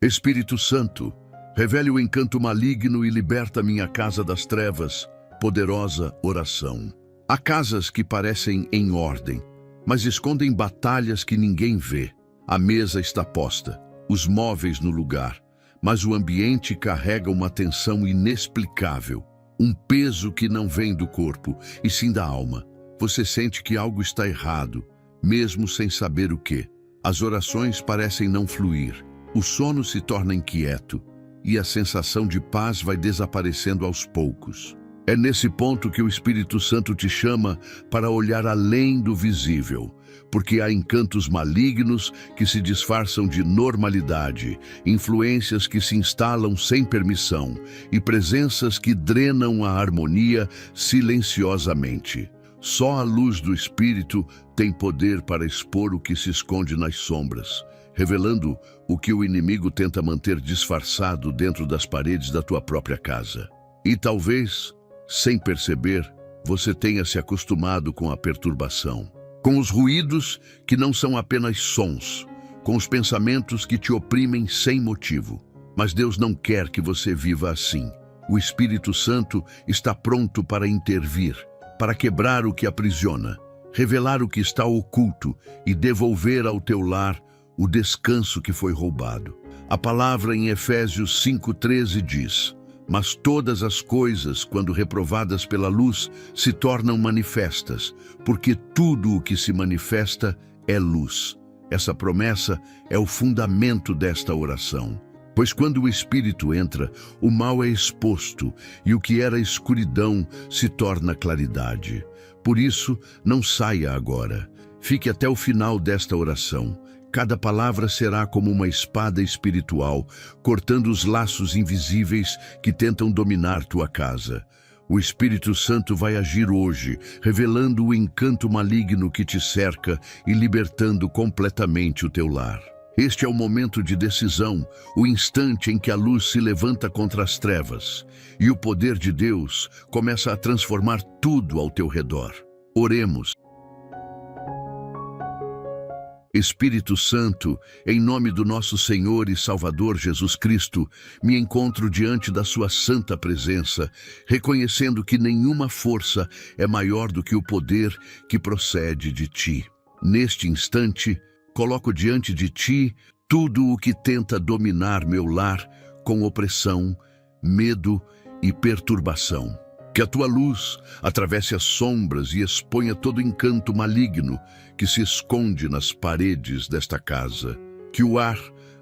Espírito Santo, revele o encanto maligno e liberta minha casa das trevas. Poderosa oração. Há casas que parecem em ordem, mas escondem batalhas que ninguém vê. A mesa está posta, os móveis no lugar, mas o ambiente carrega uma tensão inexplicável, um peso que não vem do corpo, e sim da alma. Você sente que algo está errado, mesmo sem saber o quê. As orações parecem não fluir. O sono se torna inquieto e a sensação de paz vai desaparecendo aos poucos. É nesse ponto que o Espírito Santo te chama para olhar além do visível, porque há encantos malignos que se disfarçam de normalidade, influências que se instalam sem permissão e presenças que drenam a harmonia silenciosamente. Só a luz do Espírito tem poder para expor o que se esconde nas sombras, revelando o que o inimigo tenta manter disfarçado dentro das paredes da tua própria casa. E talvez, sem perceber, você tenha se acostumado com a perturbação, com os ruídos que não são apenas sons, com os pensamentos que te oprimem sem motivo. Mas Deus não quer que você viva assim. O Espírito Santo está pronto para intervir, para quebrar o que aprisiona, revelar o que está oculto e devolver ao teu lar o descanso que foi roubado. A palavra em Efésios 5:13 diz: mas todas as coisas, quando reprovadas pela luz, se tornam manifestas, porque tudo o que se manifesta é luz. Essa promessa é o fundamento desta oração. Pois quando o Espírito entra, o mal é exposto e o que era escuridão se torna claridade. Por isso, não saia agora. Fique até o final desta oração. Cada palavra será como uma espada espiritual, cortando os laços invisíveis que tentam dominar tua casa. O Espírito Santo vai agir hoje, revelando o encanto maligno que te cerca e libertando completamente o teu lar. Este é o momento de decisão, o instante em que a luz se levanta contra as trevas, e o poder de Deus começa a transformar tudo ao teu redor. Oremos. Espírito Santo, em nome do nosso Senhor e Salvador Jesus Cristo, me encontro diante da sua santa presença, reconhecendo que nenhuma força é maior do que o poder que procede de ti. Neste instante, coloco diante de ti tudo o que tenta dominar meu lar com opressão, medo e perturbação. Que a tua luz atravesse as sombras e exponha todo o encanto maligno que se esconde nas paredes desta casa. Que o ar,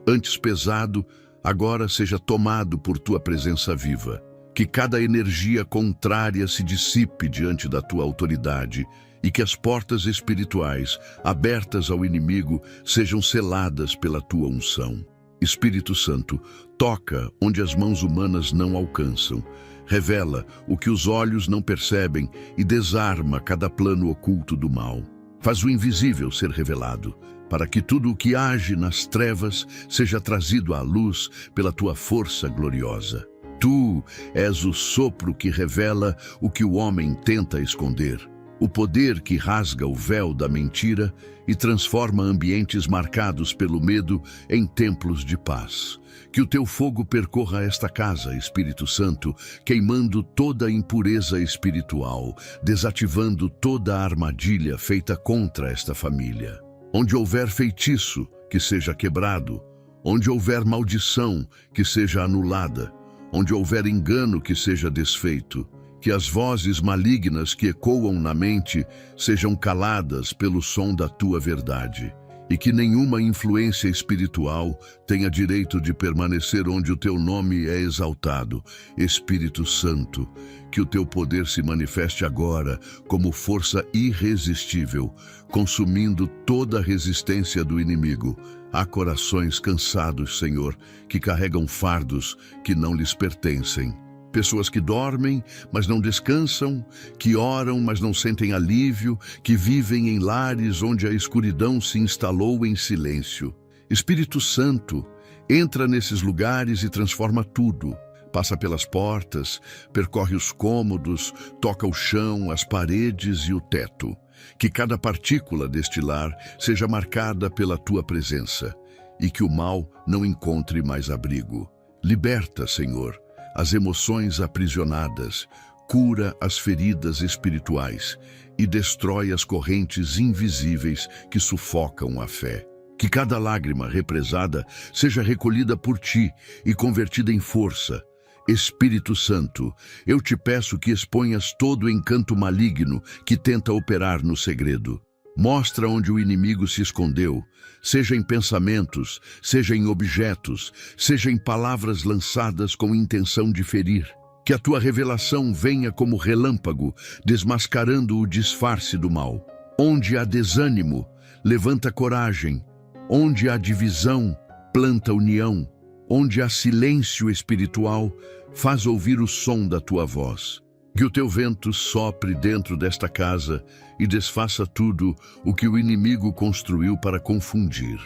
antes pesado, agora seja tomado por tua presença viva. Que cada energia contrária se dissipe diante da tua autoridade e que as portas espirituais, abertas ao inimigo, sejam seladas pela tua unção. Espírito Santo, toca onde as mãos humanas não alcançam. Revela o que os olhos não percebem e desarma cada plano oculto do mal. Faz o invisível ser revelado, para que tudo o que age nas trevas seja trazido à luz pela tua força gloriosa. Tu és o sopro que revela o que o homem tenta esconder, o poder que rasga o véu da mentira e transforma ambientes marcados pelo medo em templos de paz. Que o teu fogo percorra esta casa, Espírito Santo, queimando toda a impureza espiritual, desativando toda a armadilha feita contra esta família. Onde houver feitiço, que seja quebrado. Onde houver maldição, que seja anulada. Onde houver engano, que seja desfeito. Que as vozes malignas que ecoam na mente sejam caladas pelo som da tua verdade. E que nenhuma influência espiritual tenha direito de permanecer onde o teu nome é exaltado. Espírito Santo, que o teu poder se manifeste agora como força irresistível, consumindo toda a resistência do inimigo. Há corações cansados, Senhor, que carregam fardos que não lhes pertencem. Pessoas que dormem, mas não descansam, que oram, mas não sentem alívio, que vivem em lares onde a escuridão se instalou em silêncio. Espírito Santo, entra nesses lugares e transforma tudo. Passa pelas portas, percorre os cômodos, toca o chão, as paredes e o teto. Que cada partícula deste lar seja marcada pela tua presença. e que o mal não encontre mais abrigo. Liberta, Senhor, as emoções aprisionadas, cura as feridas espirituais e destrói as correntes invisíveis que sufocam a fé. Que cada lágrima represada seja recolhida por ti e convertida em força. Espírito Santo, eu te peço que exponhas todo o encanto maligno que tenta operar no segredo. Mostra onde o inimigo se escondeu, seja em pensamentos, seja em objetos, seja em palavras lançadas com intenção de ferir. Que a tua revelação venha como relâmpago, desmascarando o disfarce do mal. Onde há desânimo, levanta coragem. Onde há divisão, planta união. Onde há silêncio espiritual, faz ouvir o som da tua voz. Que o teu vento sopre dentro desta casa e desfaça tudo o que o inimigo construiu para confundir.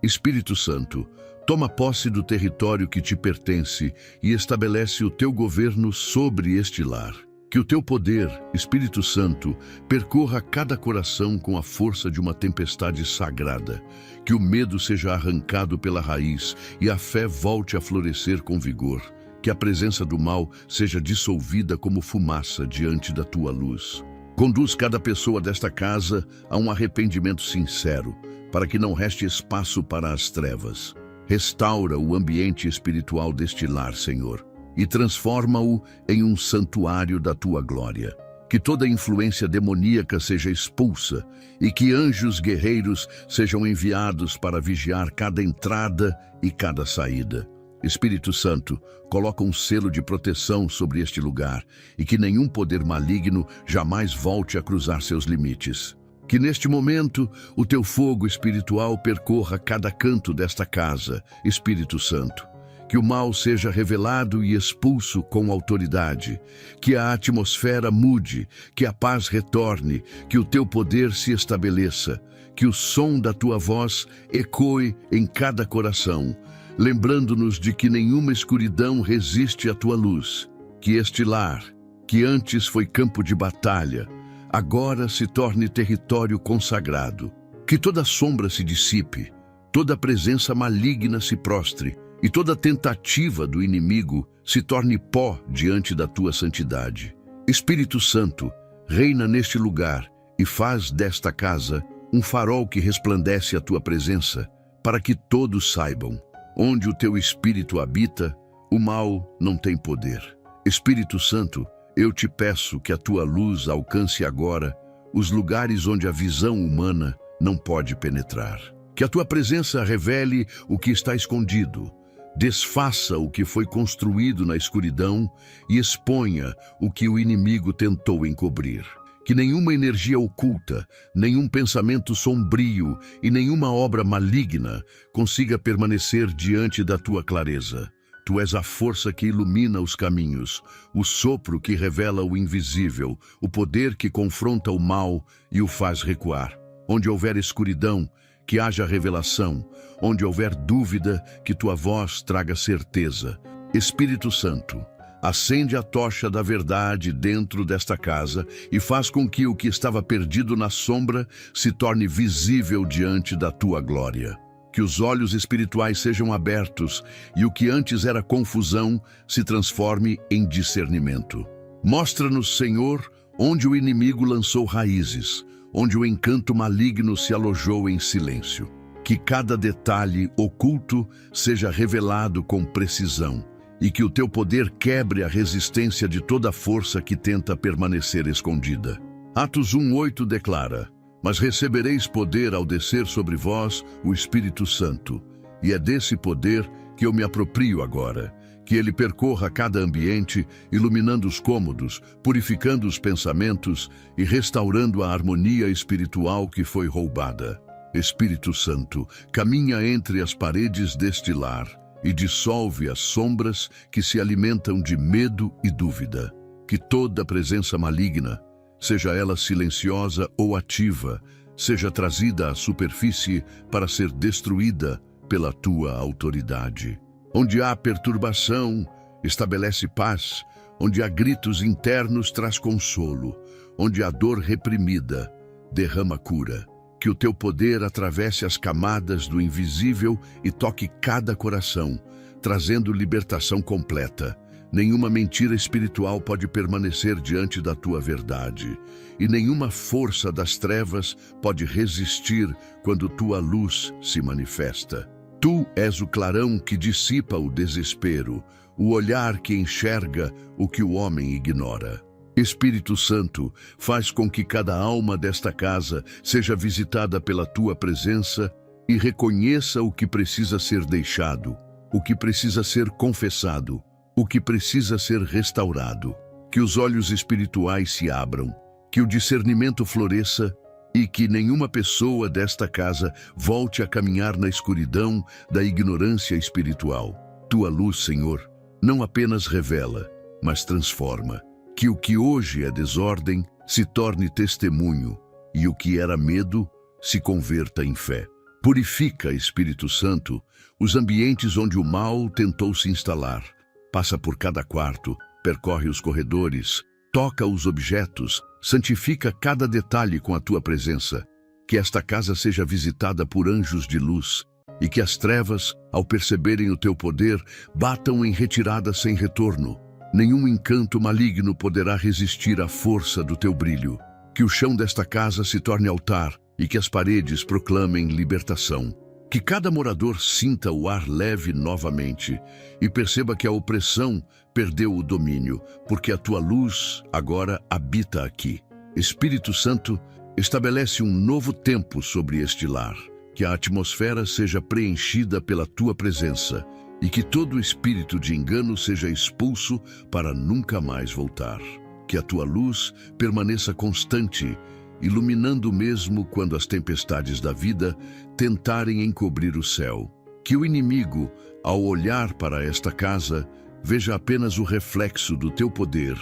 Espírito Santo, toma posse do território que te pertence e estabelece o teu governo sobre este lar. Que o teu poder, Espírito Santo, percorra cada coração com a força de uma tempestade sagrada. Que o medo seja arrancado pela raiz e a fé volte a florescer com vigor. Que a presença do mal seja dissolvida como fumaça diante da tua luz. Conduz cada pessoa desta casa a um arrependimento sincero, para que não reste espaço para as trevas. Restaura o ambiente espiritual deste lar, Senhor, e transforma-o em um santuário da tua glória. Que toda influência demoníaca seja expulsa e que anjos guerreiros sejam enviados para vigiar cada entrada e cada saída. Espírito Santo, coloca um selo de proteção sobre este lugar e que nenhum poder maligno jamais volte a cruzar seus limites. Que neste momento o teu fogo espiritual percorra cada canto desta casa, Espírito Santo. Que o mal seja revelado e expulso com autoridade. Que a atmosfera mude, que a paz retorne, que o teu poder se estabeleça. Que o som da tua voz ecoe em cada coração, lembrando-nos de que nenhuma escuridão resiste à tua luz. Que este lar, que antes foi campo de batalha, agora se torne território consagrado. Que toda sombra se dissipe, toda presença maligna se prostre, e toda tentativa do inimigo se torne pó diante da tua santidade. Espírito Santo, reina neste lugar e faz desta casa um farol que resplandece a tua presença, para que todos saibam: onde o teu Espírito habita, o mal não tem poder. Espírito Santo, eu te peço que a tua luz alcance agora os lugares onde a visão humana não pode penetrar. Que a tua presença revele o que está escondido, desfaça o que foi construído na escuridão e exponha o que o inimigo tentou encobrir. Que nenhuma energia oculta, nenhum pensamento sombrio e nenhuma obra maligna consiga permanecer diante da tua clareza. Tu és a força que ilumina os caminhos, o sopro que revela o invisível, o poder que confronta o mal e o faz recuar. Onde houver escuridão, que haja revelação. Onde houver dúvida, que tua voz traga certeza. Espírito Santo, acende a tocha da verdade dentro desta casa e faz com que o que estava perdido na sombra se torne visível diante da tua glória. Que os olhos espirituais sejam abertos e o que antes era confusão se transforme em discernimento. Mostra-nos, Senhor, onde o inimigo lançou raízes, onde o encanto maligno se alojou em silêncio. Que cada detalhe oculto seja revelado com precisão e que o teu poder quebre a resistência de toda força que tenta permanecer escondida. Atos 1:8 declara: mas recebereis poder ao descer sobre vós o Espírito Santo, e é desse poder que eu me aproprio agora. Que ele percorra cada ambiente, iluminando os cômodos, purificando os pensamentos e restaurando a harmonia espiritual que foi roubada. Espírito Santo, caminha entre as paredes deste lar e dissolve as sombras que se alimentam de medo e dúvida. Que toda presença maligna, seja ela silenciosa ou ativa, seja trazida à superfície para ser destruída pela tua autoridade. Onde há perturbação, estabelece paz. Onde há gritos internos, traz consolo. Onde há dor reprimida, derrama cura. Que o teu poder atravesse as camadas do invisível e toque cada coração, trazendo libertação completa. Nenhuma mentira espiritual pode permanecer diante da tua verdade, e nenhuma força das trevas pode resistir quando tua luz se manifesta. Tu és o clarão que dissipa o desespero, o olhar que enxerga o que o homem ignora. Espírito Santo, faz com que cada alma desta casa seja visitada pela tua presença e reconheça o que precisa ser deixado, o que precisa ser confessado, o que precisa ser restaurado. Que os olhos espirituais se abram, que o discernimento floresça e que nenhuma pessoa desta casa volte a caminhar na escuridão da ignorância espiritual. Tua luz, Senhor, não apenas revela, mas transforma. Que o que hoje é desordem se torne testemunho e o que era medo se converta em fé. Purifica, Espírito Santo, os ambientes onde o mal tentou se instalar. Passa por cada quarto, percorre os corredores, toca os objetos, santifica cada detalhe com a tua presença. Que esta casa seja visitada por anjos de luz e que as trevas, ao perceberem o teu poder, batam em retirada sem retorno. Nenhum encanto maligno poderá resistir à força do teu brilho. Que o chão desta casa se torne altar e que as paredes proclamem libertação. Que cada morador sinta o ar leve novamente e perceba que a opressão perdeu o domínio, porque a tua luz agora habita aqui. Espírito Santo, estabelece um novo tempo sobre este lar. Que a atmosfera seja preenchida pela tua presença e que todo espírito de engano seja expulso para nunca mais voltar. Que a tua luz permaneça constante, iluminando mesmo quando as tempestades da vida tentarem encobrir o céu. Que o inimigo, ao olhar para esta casa, veja apenas o reflexo do teu poder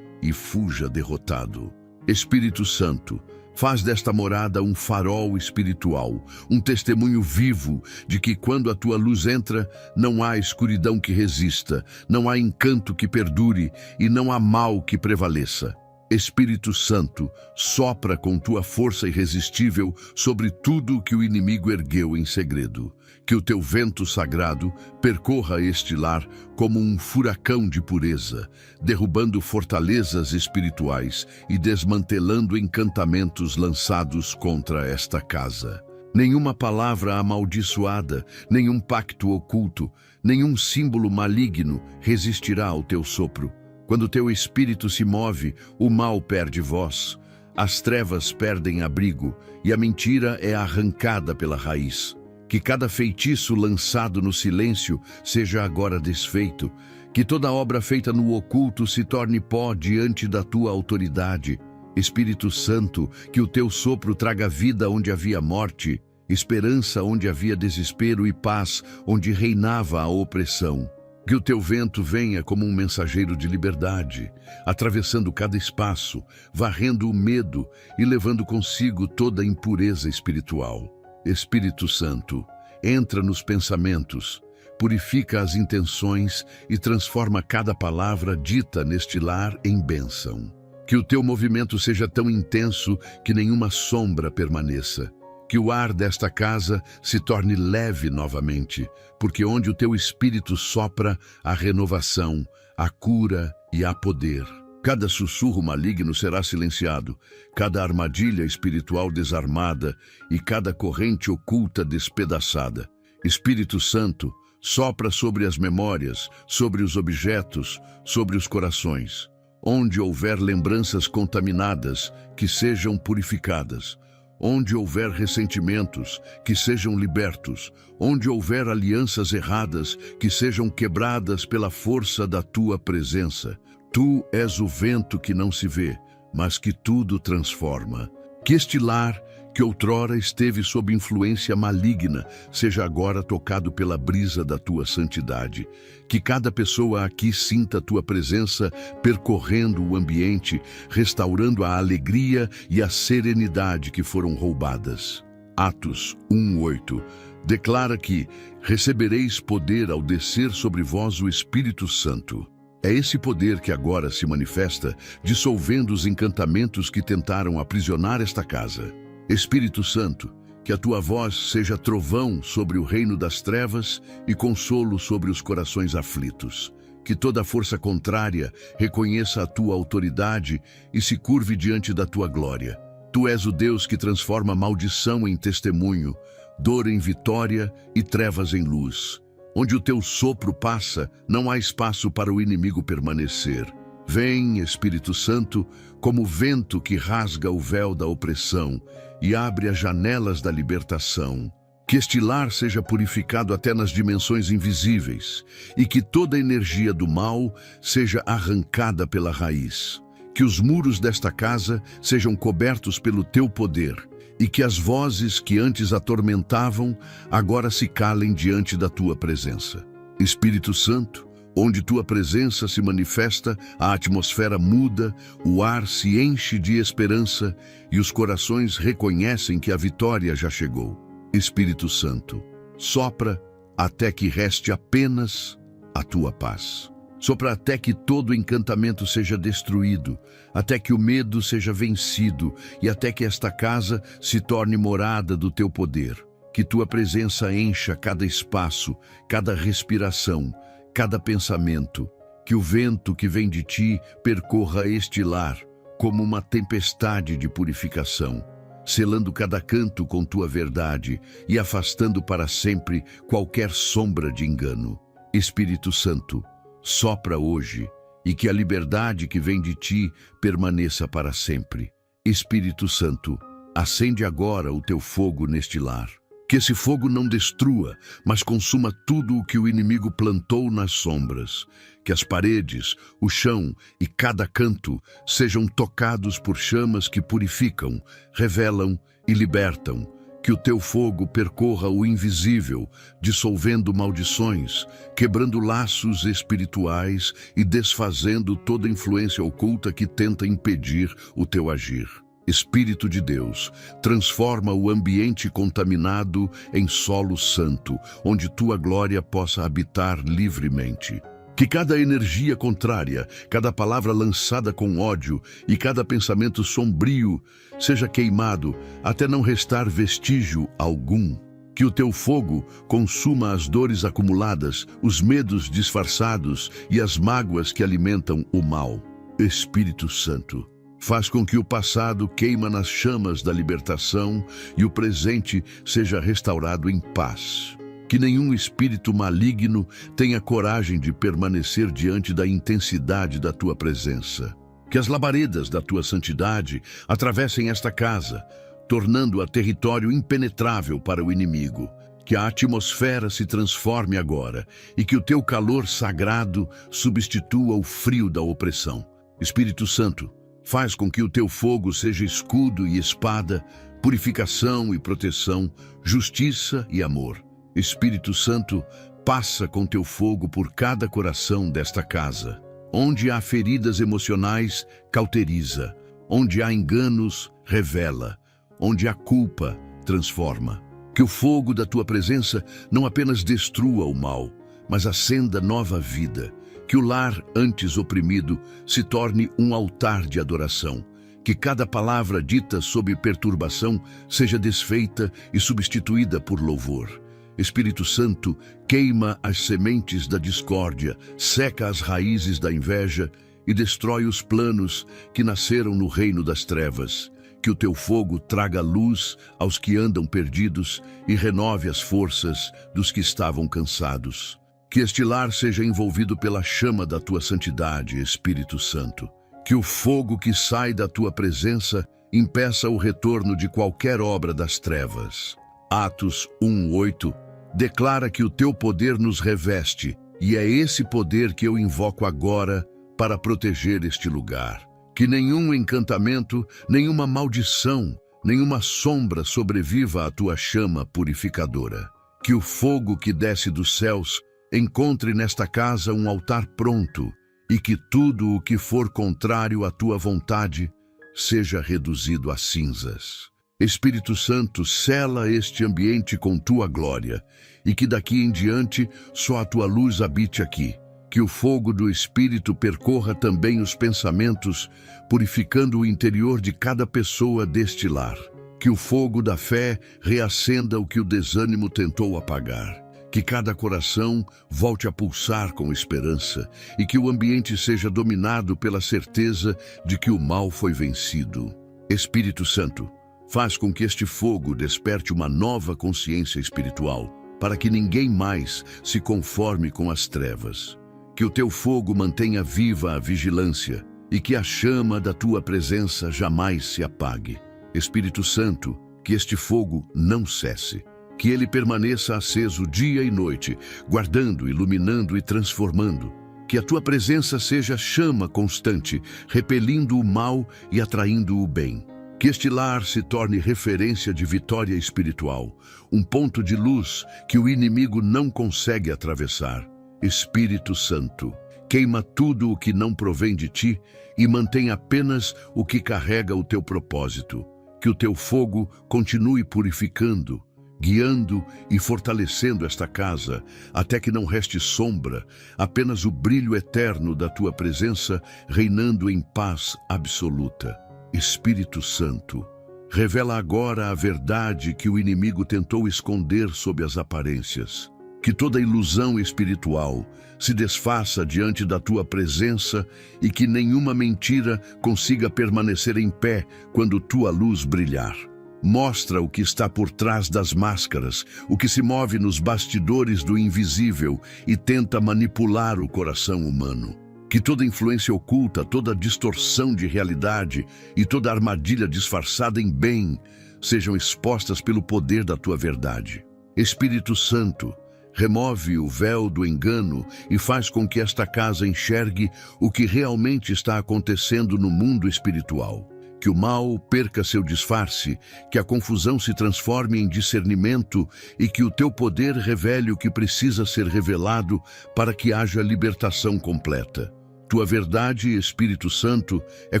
e fuja derrotado. Espírito Santo, faz desta morada um farol espiritual, um testemunho vivo de que quando a tua luz entra, não há escuridão que resista, não há encanto que perdure e não há mal que prevaleça. Espírito Santo, sopra com tua força irresistível sobre tudo que o inimigo ergueu em segredo. Que o teu vento sagrado percorra este lar como um furacão de pureza, derrubando fortalezas espirituais e desmantelando encantamentos lançados contra esta casa. Nenhuma palavra amaldiçoada, nenhum pacto oculto, nenhum símbolo maligno resistirá ao teu sopro. Quando teu espírito se move, o mal perde voz, as trevas perdem abrigo e a mentira é arrancada pela raiz. Que cada feitiço lançado no silêncio seja agora desfeito, que toda obra feita no oculto se torne pó diante da tua autoridade. Espírito Santo, que o teu sopro traga vida onde havia morte, esperança onde havia desespero e paz onde reinava a opressão. Que o teu vento venha como um mensageiro de liberdade, atravessando cada espaço, varrendo o medo e levando consigo toda a impureza espiritual. Espírito Santo, entra nos pensamentos, purifica as intenções e transforma cada palavra dita neste lar em bênção. Que o teu movimento seja tão intenso que nenhuma sombra permaneça. Que o ar desta casa se torne leve novamente, porque onde o teu espírito sopra, há renovação, há cura e há poder. Cada sussurro maligno será silenciado, cada armadilha espiritual desarmada e cada corrente oculta despedaçada. Espírito Santo, sopra sobre as memórias, sobre os objetos, sobre os corações. Onde houver lembranças contaminadas, que sejam purificadas. Onde houver ressentimentos, que sejam libertos. Onde houver alianças erradas, que sejam quebradas pela força da tua presença. Tu és o vento que não se vê, mas que tudo transforma. Que este lar, que outrora esteve sob influência maligna, seja agora tocado pela brisa da tua santidade. Que cada pessoa aqui sinta a tua presença percorrendo o ambiente, restaurando a alegria e a serenidade que foram roubadas. Atos 1:8 declara que recebereis poder ao descer sobre vós o Espírito Santo. É esse poder que agora se manifesta, dissolvendo os encantamentos que tentaram aprisionar esta casa. Espírito Santo, Que a tua voz seja trovão sobre o reino das trevas e consolo sobre os corações aflitos. Que toda força contrária reconheça a tua autoridade e se curve diante da tua glória. Tu és o Deus que transforma maldição em testemunho, dor em vitória e trevas em luz. Onde o teu sopro passa, não há espaço para o inimigo permanecer. Vem, Espírito Santo, como vento que rasga o véu da opressão e abre as janelas da libertação. Que este lar seja purificado até nas dimensões invisíveis e que toda energia do mal seja arrancada pela raiz. Que os muros desta casa sejam cobertos pelo teu poder e que as vozes que antes atormentavam agora se calem diante da tua presença. Espírito Santo, onde tua presença se manifesta, a atmosfera muda, o ar se enche de esperança e os corações reconhecem que a vitória já chegou. Espírito Santo, sopra até que reste apenas a tua paz. Sopra até que todo encantamento seja destruído, até que o medo seja vencido e até que esta casa se torne morada do teu poder. Que tua presença encha cada espaço, cada respiração, cada pensamento. Que o vento que vem de ti percorra este lar como uma tempestade de purificação, selando cada canto com tua verdade e afastando para sempre qualquer sombra de engano. Espírito Santo, sopra hoje e que a liberdade que vem de ti permaneça para sempre. Espírito Santo, acende agora o teu fogo neste lar. Que esse fogo não destrua, mas consuma tudo o que o inimigo plantou nas sombras. Que as paredes, o chão e cada canto sejam tocados por chamas que purificam, revelam e libertam. Que o teu fogo percorra o invisível, dissolvendo maldições, quebrando laços espirituais e desfazendo toda influência oculta que tenta impedir o teu agir. Espírito de Deus, transforma o ambiente contaminado em solo santo, onde tua glória possa habitar livremente. Que cada energia contrária, cada palavra lançada com ódio e cada pensamento sombrio seja queimado até não restar vestígio algum. Que o teu fogo consuma as dores acumuladas, os medos disfarçados e as mágoas que alimentam o mal. Espírito Santo, faz com que o passado queima nas chamas da libertação e o presente seja restaurado em paz. Que nenhum espírito maligno tenha coragem de permanecer diante da intensidade da tua presença. Que as labaredas da tua santidade atravessem esta casa, tornando-a território impenetrável para o inimigo. Que a atmosfera se transforme agora e que o teu calor sagrado substitua o frio da opressão. Espírito Santo, faz com que o teu fogo seja escudo e espada, purificação e proteção, justiça e amor. Espírito Santo, passa com teu fogo por cada coração desta casa. Onde há feridas emocionais, cauteriza. Onde há enganos, revela. Onde há culpa, transforma. Que o fogo da tua presença não apenas destrua o mal, mas acenda nova vida. Que o lar antes oprimido se torne um altar de adoração. Que cada palavra dita sob perturbação seja desfeita e substituída por louvor. Espírito Santo, queima as sementes da discórdia, seca as raízes da inveja e destrói os planos que nasceram no reino das trevas. Que o teu fogo traga luz aos que andam perdidos e renove as forças dos que estavam cansados. Que este lar seja envolvido pela chama da tua santidade, Espírito Santo. Que o fogo que sai da tua presença impeça o retorno de qualquer obra das trevas. Atos 1:8 declara que o teu poder nos reveste, e é esse poder que eu invoco agora para proteger este lugar. Que nenhum encantamento, nenhuma maldição, nenhuma sombra sobreviva à tua chama purificadora. Que o fogo que desce dos céus encontre nesta casa um altar pronto, e que tudo o que for contrário à tua vontade seja reduzido a cinzas. Espírito Santo, sela este ambiente com tua glória, e que daqui em diante só a tua luz habite aqui. Que o fogo do Espírito percorra também os pensamentos, purificando o interior de cada pessoa deste lar. Que o fogo da fé reacenda o que o desânimo tentou apagar. Que cada coração volte a pulsar com esperança e que o ambiente seja dominado pela certeza de que o mal foi vencido. Espírito Santo, faz com que este fogo desperte uma nova consciência espiritual, para que ninguém mais se conforme com as trevas. Que o teu fogo mantenha viva a vigilância e que a chama da tua presença jamais se apague. Espírito Santo, que este fogo não cesse, que ele permaneça aceso dia e noite, guardando, iluminando e transformando. Que a tua presença seja chama constante, repelindo o mal e atraindo o bem. Que este lar se torne referência de vitória espiritual, um ponto de luz que o inimigo não consegue atravessar. Espírito Santo, queima tudo o que não provém de ti e mantém apenas o que carrega o teu propósito. Que o teu fogo continue purificando, guiando e fortalecendo esta casa, até que não reste sombra, apenas o brilho eterno da tua presença reinando em paz absoluta. Espírito Santo, revela agora a verdade que o inimigo tentou esconder sob as aparências. Que toda ilusão espiritual se desfaça diante da tua presença e que nenhuma mentira consiga permanecer em pé quando tua luz brilhar. Mostra o que está por trás das máscaras, o que se move nos bastidores do invisível e tenta manipular o coração humano. Que toda influência oculta, toda distorção de realidade e toda armadilha disfarçada em bem sejam expostas pelo poder da tua verdade. Espírito Santo, remove o véu do engano e faz com que esta casa enxergue o que realmente está acontecendo no mundo espiritual. Que o mal perca seu disfarce, que a confusão se transforme em discernimento e que o teu poder revele o que precisa ser revelado para que haja libertação completa. Tua verdade, Espírito Santo, é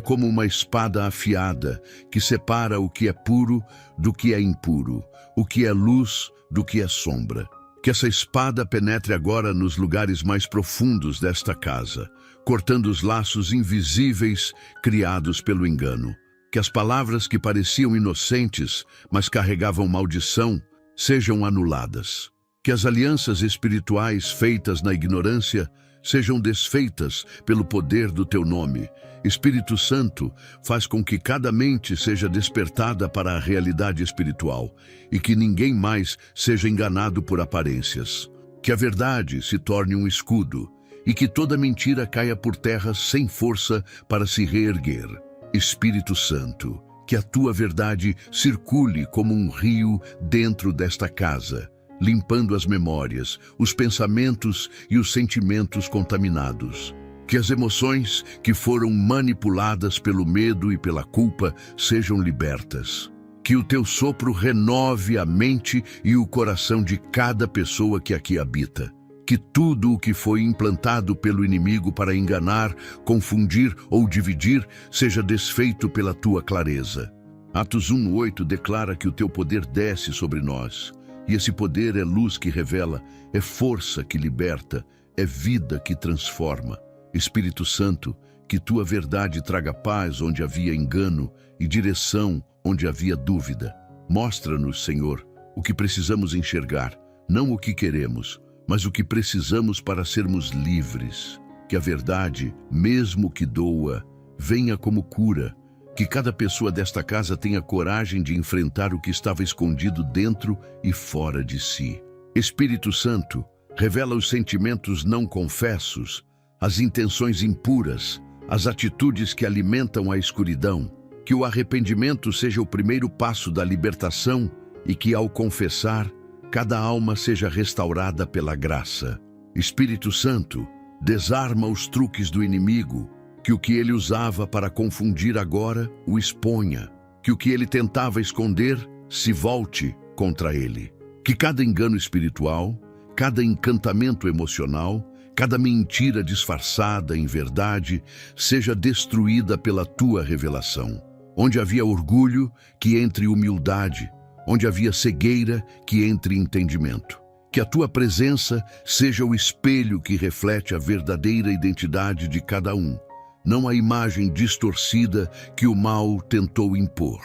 como uma espada afiada que separa o que é puro do que é impuro, o que é luz do que é sombra. Que essa espada penetre agora nos lugares mais profundos desta casa, cortando os laços invisíveis criados pelo engano. Que as palavras que pareciam inocentes, mas carregavam maldição, sejam anuladas. Que as alianças espirituais feitas na ignorância sejam desfeitas pelo poder do teu nome. Espírito Santo, faz com que cada mente seja despertada para a realidade espiritual e que ninguém mais seja enganado por aparências. Que a verdade se torne um escudo e que toda mentira caia por terra sem força para se reerguer. Espírito Santo, que a tua verdade circule como um rio dentro desta casa, limpando as memórias, os pensamentos e os sentimentos contaminados. Que as emoções que foram manipuladas pelo medo e pela culpa sejam libertas. Que o teu sopro renove a mente e o coração de cada pessoa que aqui habita. Que tudo o que foi implantado pelo inimigo para enganar, confundir ou dividir seja desfeito pela tua clareza. Atos 1:8 declara que o teu poder desce sobre nós. E esse poder é luz que revela, é força que liberta, é vida que transforma. Espírito Santo, que tua verdade traga paz onde havia engano e direção onde havia dúvida. Mostra-nos, Senhor, o que precisamos enxergar, não o que queremos, mas o que precisamos para sermos livres. Que a verdade, mesmo que doa, venha como cura. Que cada pessoa desta casa tenha coragem de enfrentar o que estava escondido dentro e fora de si. Espírito Santo, revela os sentimentos não confessos, as intenções impuras, as atitudes que alimentam a escuridão. Que o arrependimento seja o primeiro passo da libertação e que, ao confessar, cada alma seja restaurada pela graça. Espírito Santo, desarma os truques do inimigo, que o que ele usava para confundir agora o exponha, que o que ele tentava esconder se volte contra ele. Que cada engano espiritual, cada encantamento emocional, cada mentira disfarçada em verdade seja destruída pela tua revelação. Onde havia orgulho, que entre humildade, onde havia cegueira, que entre entendimento. Que a tua presença seja o espelho que reflete a verdadeira identidade de cada um, não a imagem distorcida que o mal tentou impor.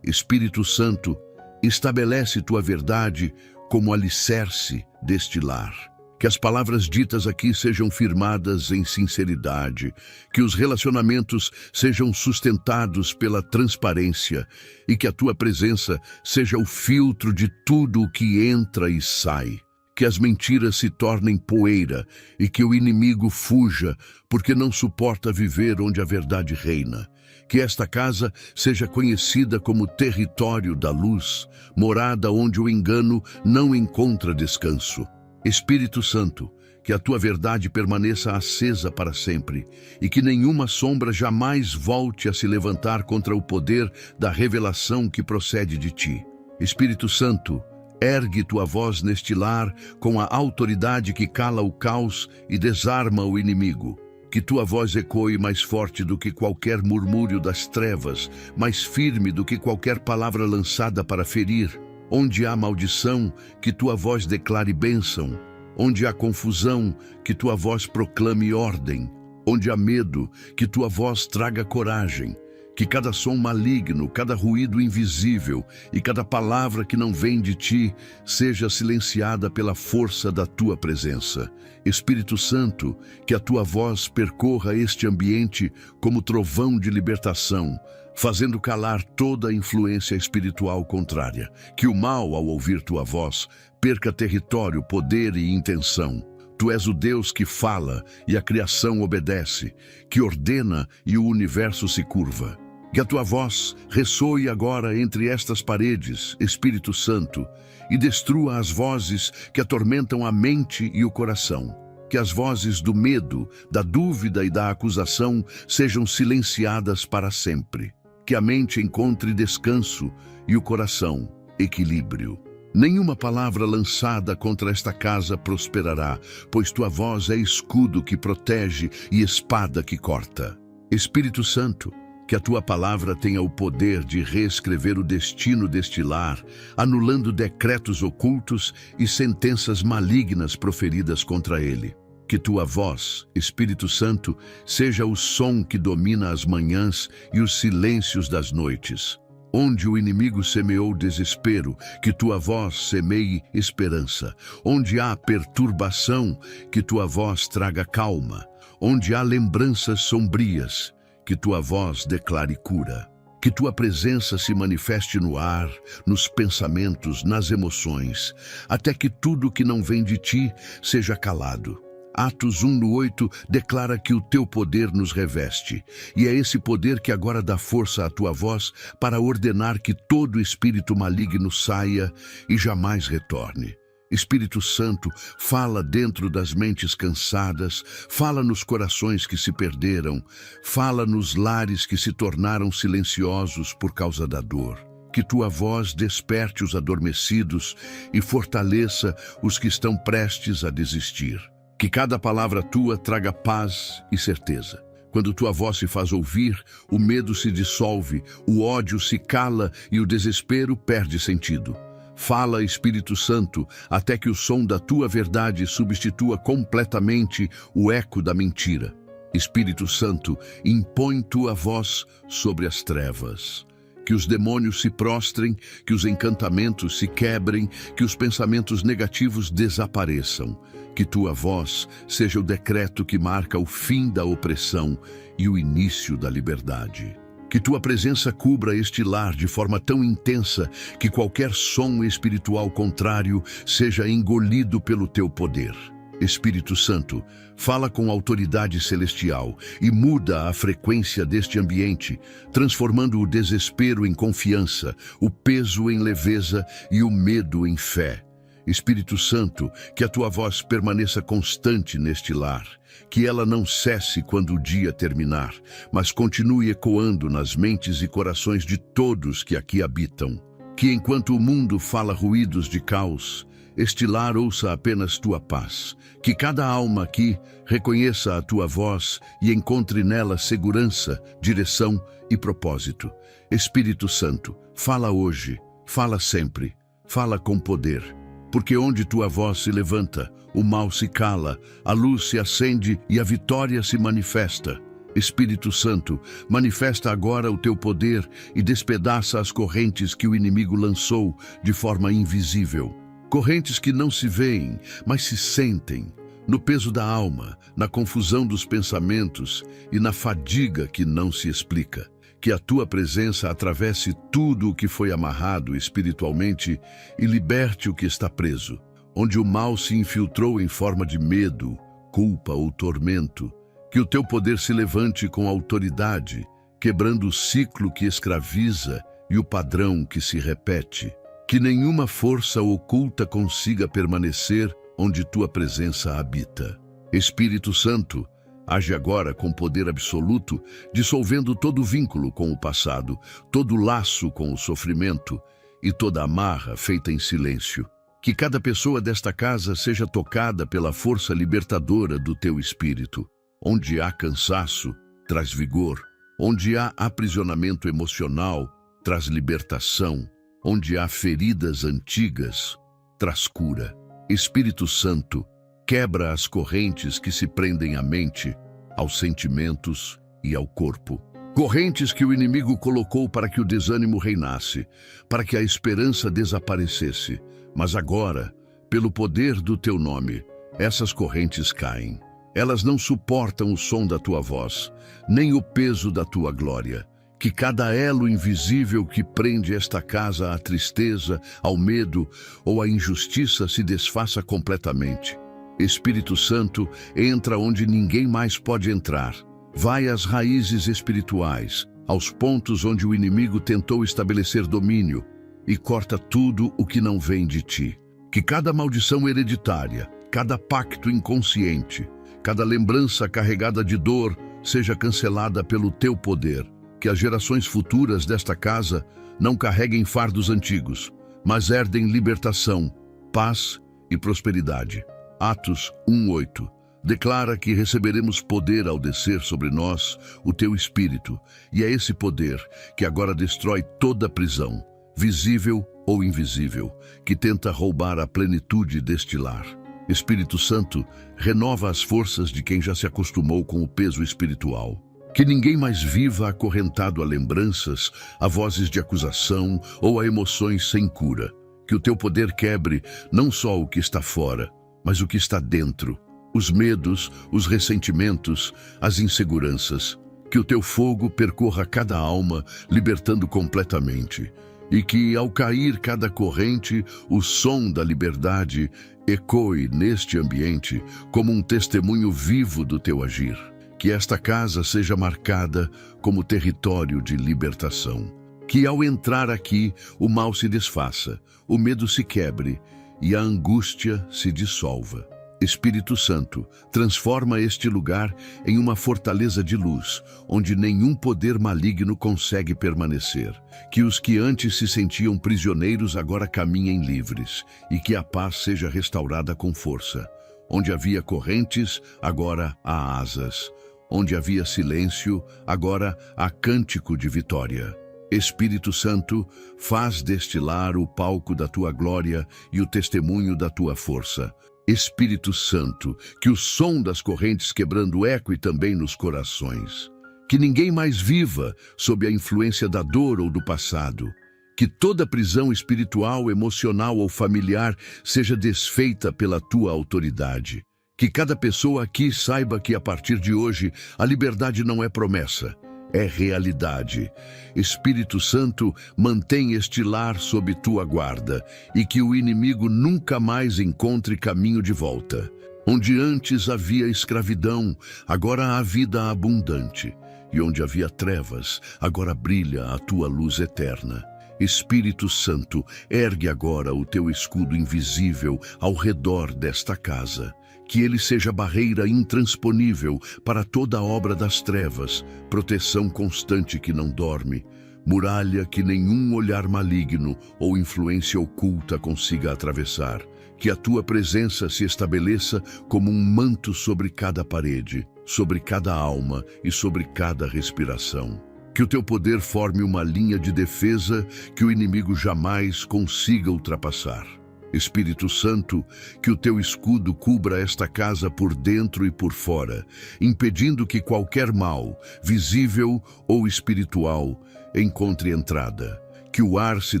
Espírito Santo, estabelece tua verdade como alicerce deste lar. Que as palavras ditas aqui sejam firmadas em sinceridade, que os relacionamentos sejam sustentados pela transparência e que a tua presença seja o filtro de tudo o que entra e sai. Que as mentiras se tornem poeira e que o inimigo fuja, porque não suporta viver onde a verdade reina. Que esta casa seja conhecida como território da luz, morada onde o engano não encontra descanso. Espírito Santo, que a tua verdade permaneça acesa para sempre e que nenhuma sombra jamais volte a se levantar contra o poder da revelação que procede de ti. Espírito Santo, ergue tua voz neste lar com a autoridade que cala o caos e desarma o inimigo. Que tua voz ecoe mais forte do que qualquer murmúrio das trevas, mais firme do que qualquer palavra lançada para ferir. Onde há maldição, que tua voz declare bênção. Onde há confusão, que tua voz proclame ordem. Onde há medo, que tua voz traga coragem. Que cada som maligno, cada ruído invisível e cada palavra que não vem de ti seja silenciada pela força da tua presença. Espírito Santo, que a tua voz percorra este ambiente como trovão de libertação, fazendo calar toda a influência espiritual contrária. Que o mal, ao ouvir tua voz, perca território, poder e intenção. Tu és o Deus que fala e a criação obedece, que ordena e o universo se curva. Que a tua voz ressoe agora entre estas paredes, Espírito Santo, e destrua as vozes que atormentam a mente e o coração. Que as vozes do medo, da dúvida e da acusação sejam silenciadas para sempre. Que a mente encontre descanso e o coração equilíbrio. Nenhuma palavra lançada contra esta casa prosperará, pois tua voz é escudo que protege e espada que corta. Espírito Santo, que a tua palavra tenha o poder de reescrever o destino deste lar, anulando decretos ocultos e sentenças malignas proferidas contra ele. Que tua voz, Espírito Santo, seja o som que domina as manhãs e os silêncios das noites. Onde o inimigo semeou desespero, que tua voz semeie esperança. Onde há perturbação, que tua voz traga calma. Onde há lembranças sombrias, que tua voz declare cura. Que tua presença se manifeste no ar, nos pensamentos, nas emoções, até que tudo que não vem de ti seja calado. Atos 1:8 declara que o teu poder nos reveste, e é esse poder que agora dá força à tua voz para ordenar que todo espírito maligno saia e jamais retorne. Espírito Santo, fala dentro das mentes cansadas, fala nos corações que se perderam, fala nos lares que se tornaram silenciosos por causa da dor. Que tua voz desperte os adormecidos e fortaleça os que estão prestes a desistir. Que cada palavra tua traga paz e certeza. Quando tua voz se faz ouvir, o medo se dissolve, o ódio se cala e o desespero perde sentido. Fala, Espírito Santo, até que o som da tua verdade substitua completamente o eco da mentira. Espírito Santo, impõe tua voz sobre as trevas. Que os demônios se prostrem, que os encantamentos se quebrem, que os pensamentos negativos desapareçam. Que tua voz seja o decreto que marca o fim da opressão e o início da liberdade. Que tua presença cubra este lar de forma tão intensa que qualquer som espiritual contrário seja engolido pelo teu poder. Espírito Santo, fala com autoridade celestial e muda a frequência deste ambiente, transformando o desespero em confiança, o peso em leveza e o medo em fé. Espírito Santo, que a tua voz permaneça constante neste lar, que ela não cesse quando o dia terminar, mas continue ecoando nas mentes e corações de todos que aqui habitam. Que enquanto o mundo fala ruídos de caos, este lar ouça apenas tua paz. Que cada alma aqui reconheça a tua voz e encontre nela segurança, direção e propósito. Espírito Santo, fala hoje, fala sempre, fala com poder. Porque onde tua voz se levanta, o mal se cala, a luz se acende e a vitória se manifesta. Espírito Santo, manifesta agora o teu poder e despedaça as correntes que o inimigo lançou de forma invisível. Correntes que não se veem, mas se sentem, no peso da alma, na confusão dos pensamentos e na fadiga que não se explica. Que a tua presença atravesse tudo o que foi amarrado espiritualmente e liberte o que está preso. Onde o mal se infiltrou em forma de medo, culpa ou tormento, que o teu poder se levante com autoridade, quebrando o ciclo que escraviza e o padrão que se repete. Que nenhuma força oculta consiga permanecer onde tua presença habita. Espírito Santo, age agora com poder absoluto, dissolvendo todo vínculo com o passado, todo laço com o sofrimento e toda amarra feita em silêncio. Que cada pessoa desta casa seja tocada pela força libertadora do teu Espírito. Onde há cansaço, traz vigor. Onde há aprisionamento emocional, traz libertação. Onde há feridas antigas, traz cura. Espírito Santo, quebra as correntes que se prendem à mente, aos sentimentos e ao corpo. Correntes que o inimigo colocou para que o desânimo reinasse, para que a esperança desaparecesse. Mas agora, pelo poder do teu nome, essas correntes caem. Elas não suportam o som da tua voz, nem o peso da tua glória. Que cada elo invisível que prende esta casa à tristeza, ao medo ou à injustiça se desfaça completamente. Espírito Santo, entra onde ninguém mais pode entrar. Vai às raízes espirituais, aos pontos onde o inimigo tentou estabelecer domínio, e corta tudo o que não vem de ti. Que cada maldição hereditária, cada pacto inconsciente, cada lembrança carregada de dor seja cancelada pelo teu poder. Que as gerações futuras desta casa não carreguem fardos antigos, mas herdem libertação, paz e prosperidade. Atos 1:8 declara que receberemos poder ao descer sobre nós o teu Espírito, e é esse poder que agora destrói toda prisão, visível ou invisível, que tenta roubar a plenitude deste lar. Espírito Santo, renova as forças de quem já se acostumou com o peso espiritual. Que ninguém mais viva acorrentado a lembranças, a vozes de acusação ou a emoções sem cura. Que o teu poder quebre não só o que está fora, mas o que está dentro. Os medos, os ressentimentos, as inseguranças. Que o teu fogo percorra cada alma, libertando completamente. E que, ao cair cada corrente, o som da liberdade ecoe neste ambiente como um testemunho vivo do teu agir. Que esta casa seja marcada como território de libertação. Que ao entrar aqui, o mal se desfaça, o medo se quebre e a angústia se dissolva. Espírito Santo, transforma este lugar em uma fortaleza de luz, onde nenhum poder maligno consegue permanecer. Que os que antes se sentiam prisioneiros agora caminhem livres, e que a paz seja restaurada com força. Onde havia correntes, agora há asas. Onde havia silêncio, agora há cântico de vitória. Espírito Santo, faz deste lar o palco da tua glória e o testemunho da tua força. Espírito Santo, que o som das correntes quebrando ecoe também nos corações. Que ninguém mais viva sob a influência da dor ou do passado. Que toda prisão espiritual, emocional ou familiar seja desfeita pela tua autoridade. Que cada pessoa aqui saiba que a partir de hoje a liberdade não é promessa, é realidade. Espírito Santo, mantém este lar sob tua guarda e que o inimigo nunca mais encontre caminho de volta. Onde antes havia escravidão, agora há vida abundante. E onde havia trevas, agora brilha a tua luz eterna. Espírito Santo, ergue agora o teu escudo invisível ao redor desta casa. Que ele seja barreira intransponível para toda a obra das trevas, proteção constante que não dorme, muralha que nenhum olhar maligno ou influência oculta consiga atravessar. Que a tua presença se estabeleça como um manto sobre cada parede, sobre cada alma e sobre cada respiração. Que o teu poder forme uma linha de defesa que o inimigo jamais consiga ultrapassar. Espírito Santo, que o teu escudo cubra esta casa por dentro e por fora, impedindo que qualquer mal, visível ou espiritual, encontre entrada. Que o ar se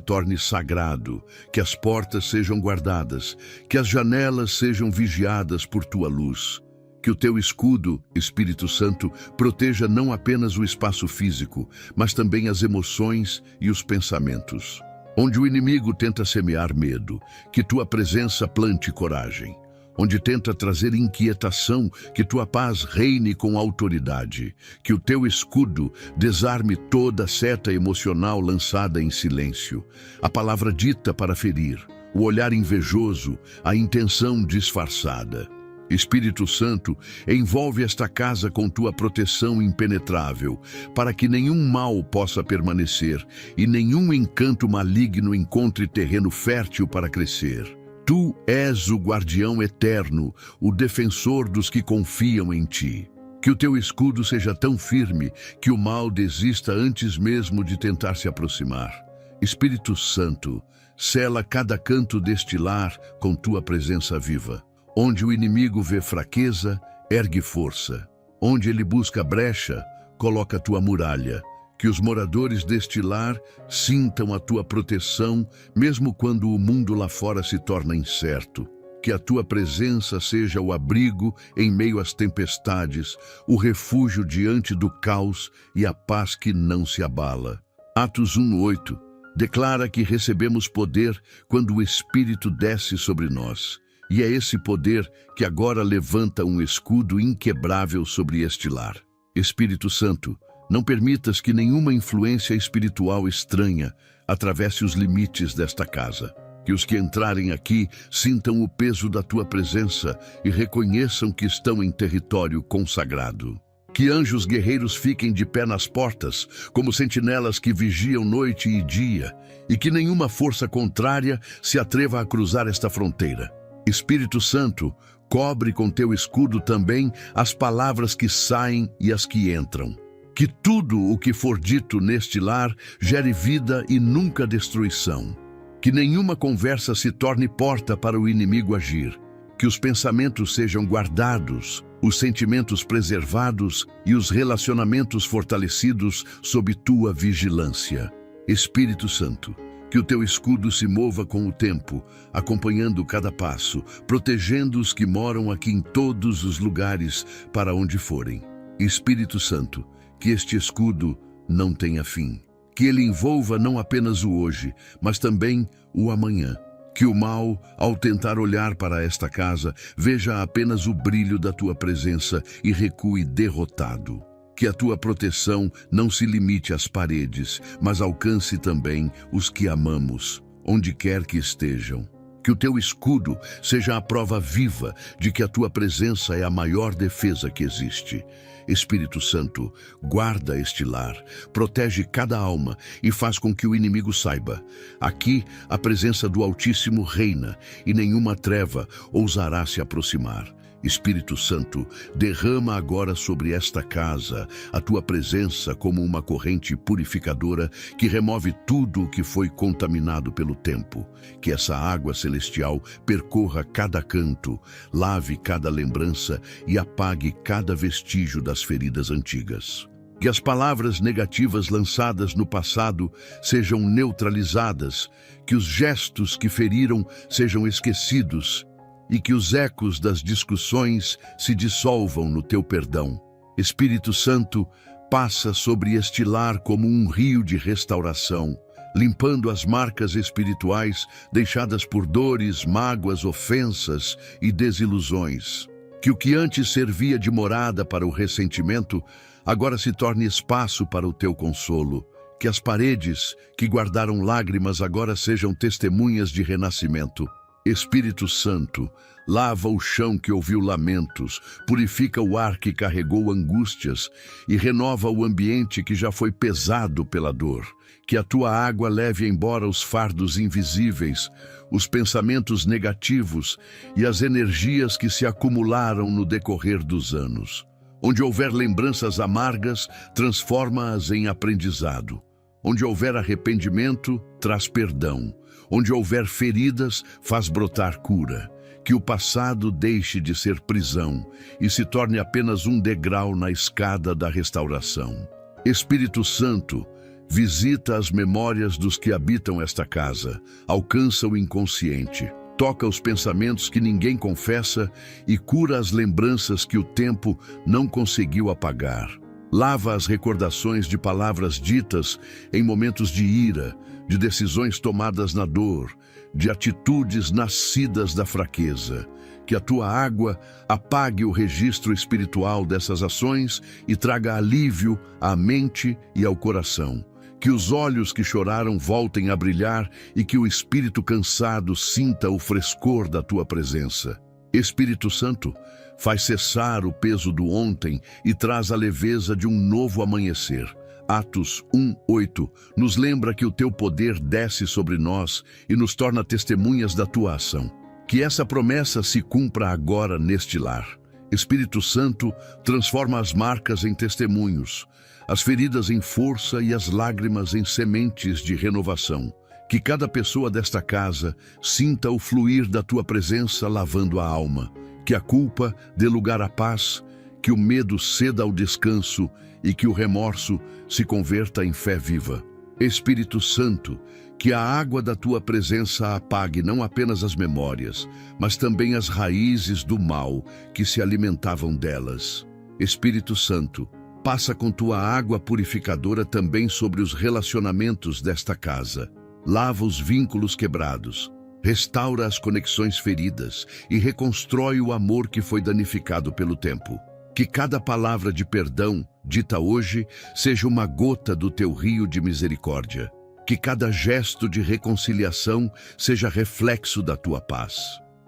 torne sagrado, que as portas sejam guardadas, que as janelas sejam vigiadas por tua luz. Que o teu escudo, Espírito Santo, proteja não apenas o espaço físico, mas também as emoções e os pensamentos. Onde o inimigo tenta semear medo, que tua presença plante coragem. Onde tenta trazer inquietação, que tua paz reine com autoridade. Que o teu escudo desarme toda seta emocional lançada em silêncio. A palavra dita para ferir, o olhar invejoso, a intenção disfarçada. Espírito Santo, envolve esta casa com tua proteção impenetrável, para que nenhum mal possa permanecer e nenhum encanto maligno encontre terreno fértil para crescer. Tu és o guardião eterno, o defensor dos que confiam em ti. Que o teu escudo seja tão firme que o mal desista antes mesmo de tentar se aproximar. Espírito Santo, sela cada canto deste lar com tua presença viva. Onde o inimigo vê fraqueza, ergue força. Onde ele busca brecha, coloca tua muralha. Que os moradores deste lar sintam a tua proteção, mesmo quando o mundo lá fora se torna incerto. Que a tua presença seja o abrigo em meio às tempestades, o refúgio diante do caos e a paz que não se abala. Atos 1:8 declara que recebemos poder quando o Espírito desce sobre nós. E é esse poder que agora levanta um escudo inquebrável sobre este lar. Espírito Santo, não permitas que nenhuma influência espiritual estranha atravesse os limites desta casa. Que os que entrarem aqui sintam o peso da tua presença e reconheçam que estão em território consagrado. Que anjos guerreiros fiquem de pé nas portas, como sentinelas que vigiam noite e dia, e que nenhuma força contrária se atreva a cruzar esta fronteira. Espírito Santo, cobre com teu escudo também as palavras que saem e as que entram. Que tudo o que for dito neste lar gere vida e nunca destruição. Que nenhuma conversa se torne porta para o inimigo agir. Que os pensamentos sejam guardados, os sentimentos preservados e os relacionamentos fortalecidos sob tua vigilância. Espírito Santo, que o teu escudo se mova com o tempo, acompanhando cada passo, protegendo os que moram aqui em todos os lugares para onde forem. Espírito Santo, que este escudo não tenha fim. Que ele envolva não apenas o hoje, mas também o amanhã. Que o mal, ao tentar olhar para esta casa, veja apenas o brilho da tua presença e recue derrotado. Que a tua proteção não se limite às paredes, mas alcance também os que amamos, onde quer que estejam. Que o teu escudo seja a prova viva de que a tua presença é a maior defesa que existe. Espírito Santo, guarda este lar, protege cada alma e faz com que o inimigo saiba. Aqui a presença do Altíssimo reina e nenhuma treva ousará se aproximar. Espírito Santo, derrama agora sobre esta casa a tua presença como uma corrente purificadora que remove tudo o que foi contaminado pelo tempo. Que essa água celestial percorra cada canto, lave cada lembrança e apague cada vestígio das feridas antigas. Que as palavras negativas lançadas no passado sejam neutralizadas, que os gestos que feriram sejam esquecidos, e que os ecos das discussões se dissolvam no teu perdão. Espírito Santo, passa sobre este lar como um rio de restauração, limpando as marcas espirituais deixadas por dores, mágoas, ofensas e desilusões. Que o que antes servia de morada para o ressentimento, agora se torne espaço para o teu consolo. Que as paredes que guardaram lágrimas agora sejam testemunhas de renascimento. Espírito Santo, lava o chão que ouviu lamentos, purifica o ar que carregou angústias e renova o ambiente que já foi pesado pela dor. Que a tua água leve embora os fardos invisíveis, os pensamentos negativos e as energias que se acumularam no decorrer dos anos. Onde houver lembranças amargas, transforma-as em aprendizado. Onde houver arrependimento, traz perdão. Onde houver feridas, faz brotar cura. Que o passado deixe de ser prisão e se torne apenas um degrau na escada da restauração. Espírito Santo, visita as memórias dos que habitam esta casa, alcança o inconsciente, toca os pensamentos que ninguém confessa e cura as lembranças que o tempo não conseguiu apagar. Lava as recordações de palavras ditas em momentos de ira, de decisões tomadas na dor, de atitudes nascidas da fraqueza. Que a tua água apague o registro espiritual dessas ações e traga alívio à mente e ao coração. Que os olhos que choraram voltem a brilhar e que o espírito cansado sinta o frescor da tua presença. Espírito Santo, faz cessar o peso do ontem e traz a leveza de um novo amanhecer. Atos 1:8 nos lembra que o teu poder desce sobre nós e nos torna testemunhas da tua ação. Que essa promessa se cumpra agora neste lar. Espírito Santo, transforma as marcas em testemunhos, as feridas em força e as lágrimas em sementes de renovação. Que cada pessoa desta casa sinta o fluir da tua presença lavando a alma. Que a culpa dê lugar à paz, que o medo ceda ao descanso e que o remorso se converta em fé viva. Espírito Santo, que a água da tua presença apague não apenas as memórias, mas também as raízes do mal que se alimentavam delas. Espírito Santo, passa com tua água purificadora também sobre os relacionamentos desta casa. Lava os vínculos quebrados, restaura as conexões feridas e reconstrói o amor que foi danificado pelo tempo. Que cada palavra de perdão, dita hoje, seja uma gota do teu rio de misericórdia. Que cada gesto de reconciliação seja reflexo da tua paz.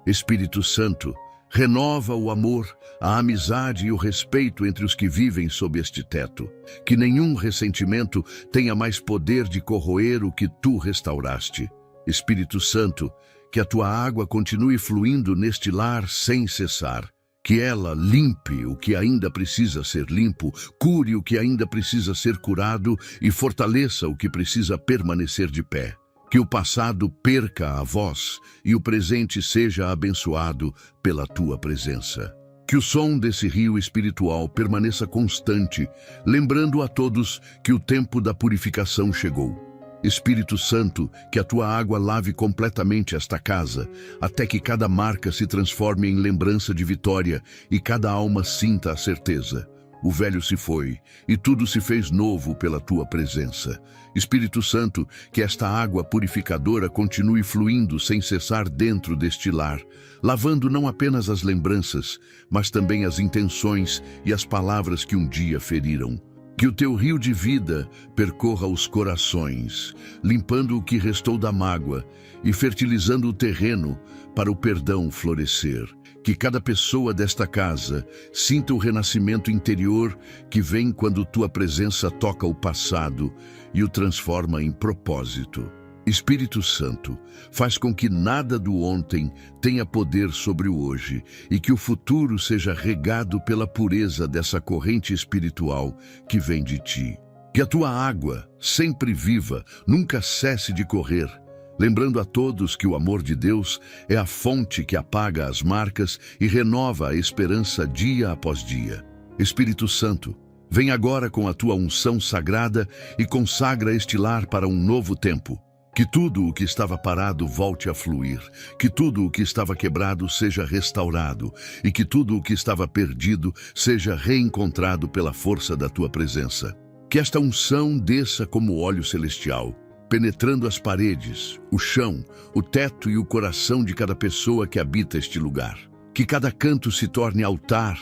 Espírito Santo, renova o amor, a amizade e o respeito entre os que vivem sob este teto. Que nenhum ressentimento tenha mais poder de corroer o que tu restauraste. Espírito Santo, que a tua água continue fluindo neste lar sem cessar. Que ela limpe o que ainda precisa ser limpo, cure o que ainda precisa ser curado e fortaleça o que precisa permanecer de pé. Que o passado perca a voz e o presente seja abençoado pela tua presença. Que o som desse rio espiritual permaneça constante, lembrando a todos que o tempo da purificação chegou. Espírito Santo, que a tua água lave completamente esta casa, até que cada marca se transforme em lembrança de vitória e cada alma sinta a certeza. O velho se foi e tudo se fez novo pela tua presença. Espírito Santo, que esta água purificadora continue fluindo sem cessar dentro deste lar, lavando não apenas as lembranças, mas também as intenções e as palavras que um dia feriram. Que o teu rio de vida percorra os corações, limpando o que restou da mágoa e fertilizando o terreno para o perdão florescer. Que cada pessoa desta casa sinta o renascimento interior que vem quando tua presença toca o passado e o transforma em propósito. Espírito Santo, faz com que nada do ontem tenha poder sobre o hoje e que o futuro seja regado pela pureza dessa corrente espiritual que vem de ti. Que a tua água, sempre viva, nunca cesse de correr, lembrando a todos que o amor de Deus é a fonte que apaga as marcas e renova a esperança dia após dia. Espírito Santo, vem agora com a tua unção sagrada e consagra este lar para um novo tempo. Que tudo o que estava parado volte a fluir, que tudo o que estava quebrado seja restaurado e que tudo o que estava perdido seja reencontrado pela força da tua presença. Que esta unção desça como óleo celestial, penetrando as paredes, o chão, o teto e o coração de cada pessoa que habita este lugar. Que cada canto se torne altar,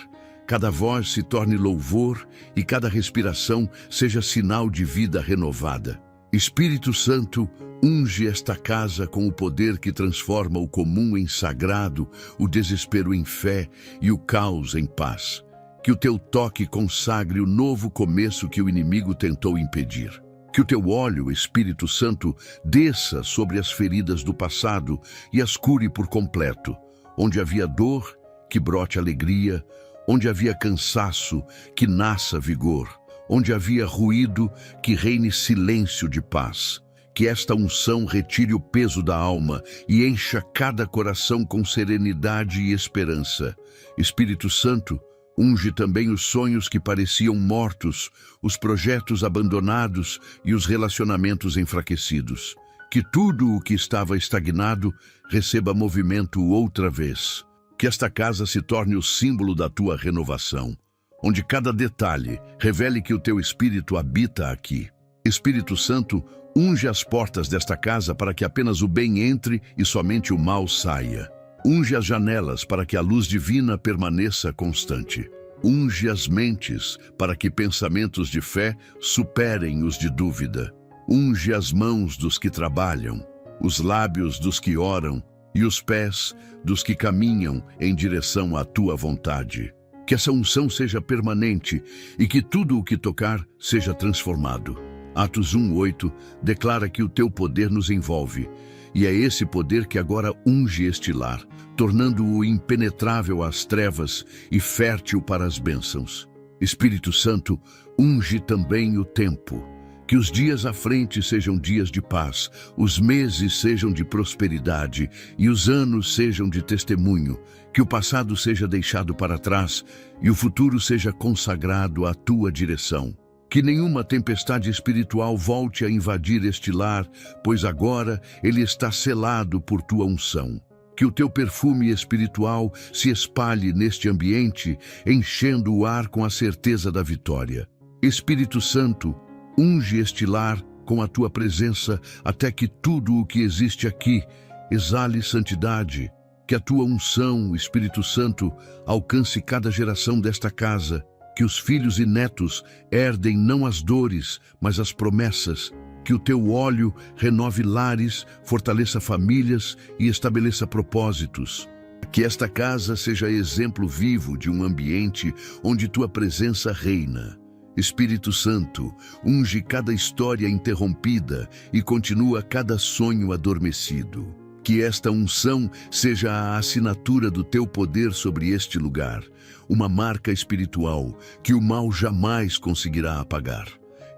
cada voz se torne louvor e cada respiração seja sinal de vida renovada. Espírito Santo, unge esta casa com o poder que transforma o comum em sagrado, o desespero em fé e o caos em paz. Que o teu toque consagre o novo começo que o inimigo tentou impedir. Que o teu óleo, Espírito Santo, desça sobre as feridas do passado e as cure por completo. Onde havia dor, que brote alegria. Onde havia cansaço, que nasça vigor. Onde havia ruído, que reine silêncio de paz. Que esta unção retire o peso da alma e encha cada coração com serenidade e esperança. Espírito Santo, unge também os sonhos que pareciam mortos, os projetos abandonados e os relacionamentos enfraquecidos. Que tudo o que estava estagnado receba movimento outra vez. Que esta casa se torne o símbolo da tua renovação, onde cada detalhe revele que o teu Espírito habita aqui. Espírito Santo, unge as portas desta casa para que apenas o bem entre e somente o mal saia. Unge as janelas para que a luz divina permaneça constante. Unge as mentes para que pensamentos de fé superem os de dúvida. Unge as mãos dos que trabalham, os lábios dos que oram e os pés dos que caminham em direção à tua vontade. Que essa unção seja permanente e que tudo o que tocar seja transformado. Atos 1:8 declara que o teu poder nos envolve, e é esse poder que agora unge este lar, tornando-o impenetrável às trevas e fértil para as bênçãos. Espírito Santo, unge também o tempo. Que os dias à frente sejam dias de paz, os meses sejam de prosperidade e os anos sejam de testemunho. Que o passado seja deixado para trás e o futuro seja consagrado à tua direção. Que nenhuma tempestade espiritual volte a invadir este lar, pois agora ele está selado por tua unção. Que o teu perfume espiritual se espalhe neste ambiente, enchendo o ar com a certeza da vitória. Espírito Santo, unge este lar com a tua presença até que tudo o que existe aqui exale santidade. Que a tua unção, Espírito Santo, alcance cada geração desta casa. Que os filhos e netos herdem não as dores, mas as promessas. Que o teu óleo renove lares, fortaleça famílias e estabeleça propósitos. Que esta casa seja exemplo vivo de um ambiente onde tua presença reina. Espírito Santo, unge cada história interrompida e continua cada sonho adormecido. Que esta unção seja a assinatura do teu poder sobre este lugar, uma marca espiritual que o mal jamais conseguirá apagar.